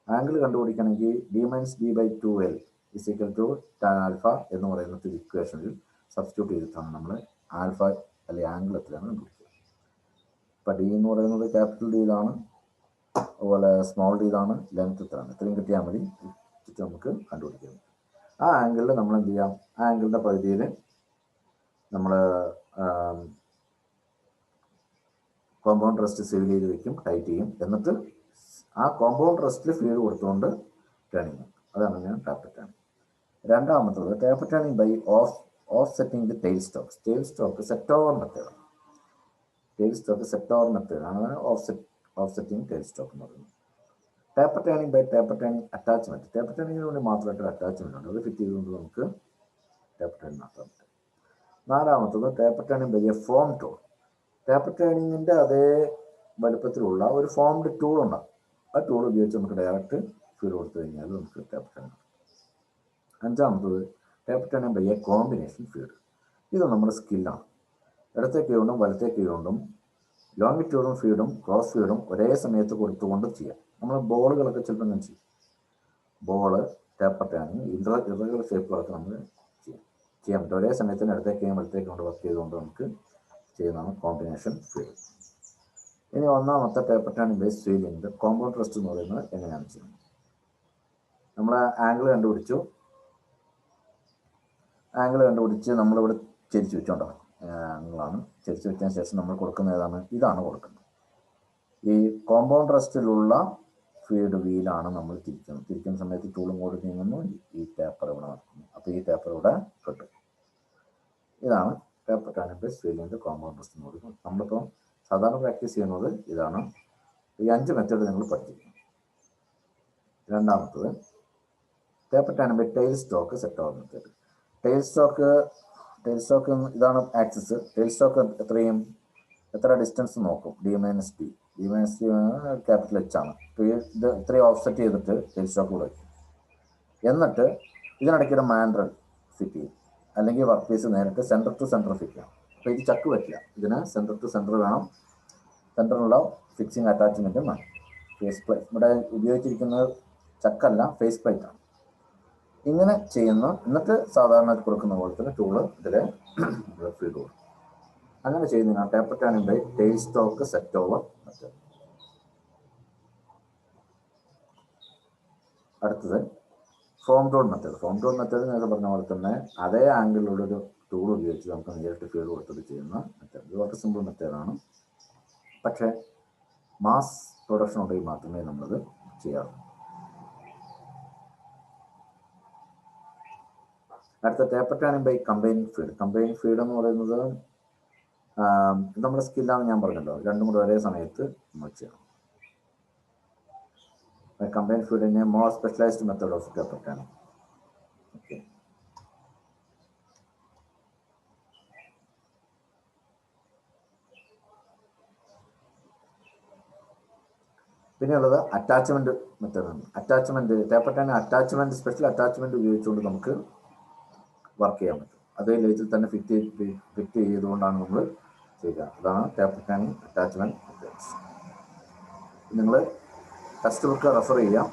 ആംഗിൾ കണ്ടുപിടിക്കണമെങ്കിൽ d-d/2l = tan ആൽഫ എന്ന് പറയുന്ന ഒരു ഇക്വേഷനിൽ സബ്സ്റ്റിറ്റ്യൂട്ട് ചെയ്തിട്ടാണ് നമ്മൾ ആൽഫ അല്ലെങ്കിൽ ആംഗിൾ എത്രയാണ് കണ്ടുപിടിക്കുക. ഇപ്പം ഡി എന്ന് പറയുന്നത് ക്യാപിറ്റൽ ഡി ഇതാണ്, അതുപോലെ സ്മോൾ ഡി ഇതാണ്, ലെങ്ത് ഇത്രയാണ്. ഇത്രയും കിട്ടിയാൽ മതി, നമുക്ക് കണ്ടുപിടിക്കുന്നത്. ആ ആംഗിളിൽ നമ്മൾ എന്ത് ചെയ്യാം, ആ ആംഗിളിൻ്റെ പരിധിയിൽ നമ്മൾ കോമ്പൗണ്ട് റെസ്റ്റ് സീൽ ചെയ്ത് വെക്കും, ടൈറ്റ് ചെയ്യും. എന്നിട്ട് ആ കോമ്പൗണ്ട് റെസ്റ്റിൽ ഫീഡ് കൊടുത്തുകൊണ്ട് ടേണിങ്. അതാണ് ഞാൻ ടേപ്പർ ടേണിങ്. രണ്ടാമത്തത് taper turning by offsetting the tail stock. Tail stock set over മെത്തേഡാണ്. ടെയിൽ സ്റ്റോക്ക് സെറ്റ് ഓവർ മെത്തേഡാണ് ഓഫ് സെറ്റിംഗ് ടെയിൽ സ്റ്റോക്ക് എന്ന് പറയുന്നത്. Taper turning by taper turning attachment. Taper ടേണിങ്ങിന് വേണ്ടി മാത്രമായിട്ടൊരു അറ്റാച്ച്മെൻറ്റ് ഉണ്ട്, അത് ഫിറ്റ് ചെയ്തുകൊണ്ട് നമുക്ക് ടേപ്പർ ടേണിങ് നടത്താൻ പറ്റും. നാലാമത്തത് taper turning by a form tool. Taper ടേണിങ്ങിൻ്റെ അതേ വലുപ്പത്തിലുള്ള ഒരു ഫോംഡ് ടൂൾ ഉണ്ടാകും. ആ ടൂൾ ഉപയോഗിച്ച് നമുക്ക് ഡയറക്റ്റ് ഫീഡ് കൊടുത്തു കഴിഞ്ഞാൽ നമുക്ക് ടേപ്പർ ടേണിങ്. അഞ്ചാമത്തത് taper turning by a combination feed. ഇത് നമ്മുടെ സ്കില്ലാണ്. ഇടത്തേക്ക് കൊണ്ടും വലത്തേക്ക് കൊണ്ടും ലോങ്ങിറ്റ്യൂഡും ഫീഡും ക്രോസ് ഫീഡും ഒരേ സമയത്ത് കൊടുത്തുകൊണ്ട് ചെയ്യാം. നമ്മൾ ബോളുകളൊക്കെ ചിലപ്പോൾ ഞാൻ ചെയ്യും. ബോള്, ടേപ്പർ ടേണിങ്, ഇറഗുലർ ഷേപ്പുകളൊക്കെ നമ്മൾ ചെയ്യാൻ പറ്റും. ഒരേ സമയത്തിന് ഇടത്തേക്ക് വലത്തേക്ക് കൊണ്ട് വർക്ക് ചെയ്തുകൊണ്ട് നമുക്ക് ചെയ്യുന്നതാണ് കോമ്പിനേഷൻ ഫീഡ്. ഇനി ഒന്നാമത്തെ taper turning by swivelling compound rest എന്ന് പറയുന്നത് എങ്ങനെയാണ് ചെയ്യുന്നത്. നമ്മൾ ആംഗിൾ കണ്ടുപിടിച്ച് നമ്മളിവിടെ ചരിച്ച് വെച്ചോണ്ടോ ആംഗിളാണ്. ചരിച്ച് വെച്ചതിന് ശേഷം നമ്മൾ കൊടുക്കുന്ന ഏതാണ്, ഇതാണ് കൊടുക്കുന്നത്. ഈ കോമ്പൗണ്ട് റെസ്റ്റിലുള്ള ഫീഡ് വീലാണ് നമ്മൾ തിരിക്കുന്ന സമയത്ത് ടൂളും കൂടി നീങ്ങുന്നു, ഈ ടേപ്പർ ഇവിടെ നടക്കുന്നു. അപ്പോൾ ഈ ടേപ്പർ ഇവിടെ കിട്ടും. ഇതാണ് taper turning by swivelling compound rest എന്ന് പറയുന്നത്. നമ്മളിപ്പോൾ സാധാരണ പ്രാക്ടീസ് ചെയ്യുന്നത് ഇതാണ്. ഈ 5 മെത്തേഡ് നിങ്ങൾ പഠിച്ചിരിക്കണം. രണ്ടാമത്തത് taper turning by tail stock set over method. Tail stock ഇതാണ് ആക്സിസ്. ടെയിൽ സ്റ്റോക്ക് എത്ര ഡിസ്റ്റൻസ് നോക്കും, d - d. D minus capital H ആണ്. ഇത് ഇത്രയും ഓഫ്സെറ്റ് ചെയ്തിട്ട് ടെയിൽ സ്റ്റോക്ക് കൂടെ വയ്ക്കും. എന്നിട്ട് ഇതിനിടയ്ക്ക് ഒരു മാൻഡ്രൽ ഫിറ്റ് ചെയ്യും, അല്ലെങ്കിൽ വർക്ക് പീസ് നേരിട്ട് സെൻറ്റർ ടു സെൻറ്റർ ഫിറ്റ് ചെയ്യണം. അപ്പോൾ ഇത് ചക്ക് പറ്റില്ല, ഇതിന് സെൻറ്റർ ടു സെൻറ്റർ വേണം, സെൻറ്ററിലുള്ള ഫിക്സിങ് അറ്റാച്ച്മെൻറ്റും വേണം. ഫേസ് പ്ലേറ്റ് ഇവിടെ ഉപയോഗിച്ചിരിക്കുന്നത് ചക്കല്ല, ഫേസ് പ്ലേറ്റ് ആണ്. ഇങ്ങനെ ചെയ്യുന്ന, എന്നിട്ട് സാധാരണ കൊടുക്കുന്ന പോലെ തന്നെ ടൂള് ഇതിൽ ഫീഡ് കൊടുക്കും. അങ്ങനെ ചെയ്യുന്നതിനാണ് taper turning by tail stock set over method. അടുത്തത് form tool method. Form tool method നേരത്തെ പറഞ്ഞ പോലെ തന്നെ അതേ ആംഗിളിലുള്ളൊരു ടൂൾ ഉപയോഗിച്ച് നമുക്ക് നേരിട്ട് ഫീഡ് കൊടുത്തിട്ട് ചെയ്യുന്ന മെത്തേഡ്. ഇത് വളരെ സിമ്പിൾ മെത്തേഡാണ്, പക്ഷേ മാസ് പ്രൊഡക്ഷൻ ഉണ്ടെങ്കിൽ മാത്രമേ നമ്മളത് ചെയ്യാറുള്ളൂ. അടുത്ത taper turning by combining feed. Combining feed എന്ന് പറയുന്നത് നമ്മുടെ സ്കില്ലാണെന്ന് ഞാൻ പറഞ്ഞല്ലോ, രണ്ടും കൂടെ ഒരേ സമയത്ത് നമ്മൾ ചെയ്യണം. കമ്പൈൻ ഫീഡിനെ more specialised method of taper turning. Okay, പിന്നെയുള്ളത് അറ്റാച്ച്മെന്റ് മെത്തേഡാണ്. Attachment taper turning attachment, special attachment ഉപയോഗിച്ചുകൊണ്ട് നമുക്ക് വർക്ക് ചെയ്യാൻ പറ്റും. അതേ ലേറ്റിൽ തന്നെ ഫിറ്റ് ചെയ്തുകൊണ്ടാണ് നമ്മൾ ചെയ്യുക. അതാണ് ടേപ്പർ ടേണിംഗ് അറ്റാച്ച്മെന്റ് മെത്തേഡ്സ്. നിങ്ങൾ ടെക്സ്റ്റ് ബുക്ക് റെഫർ ചെയ്യാം.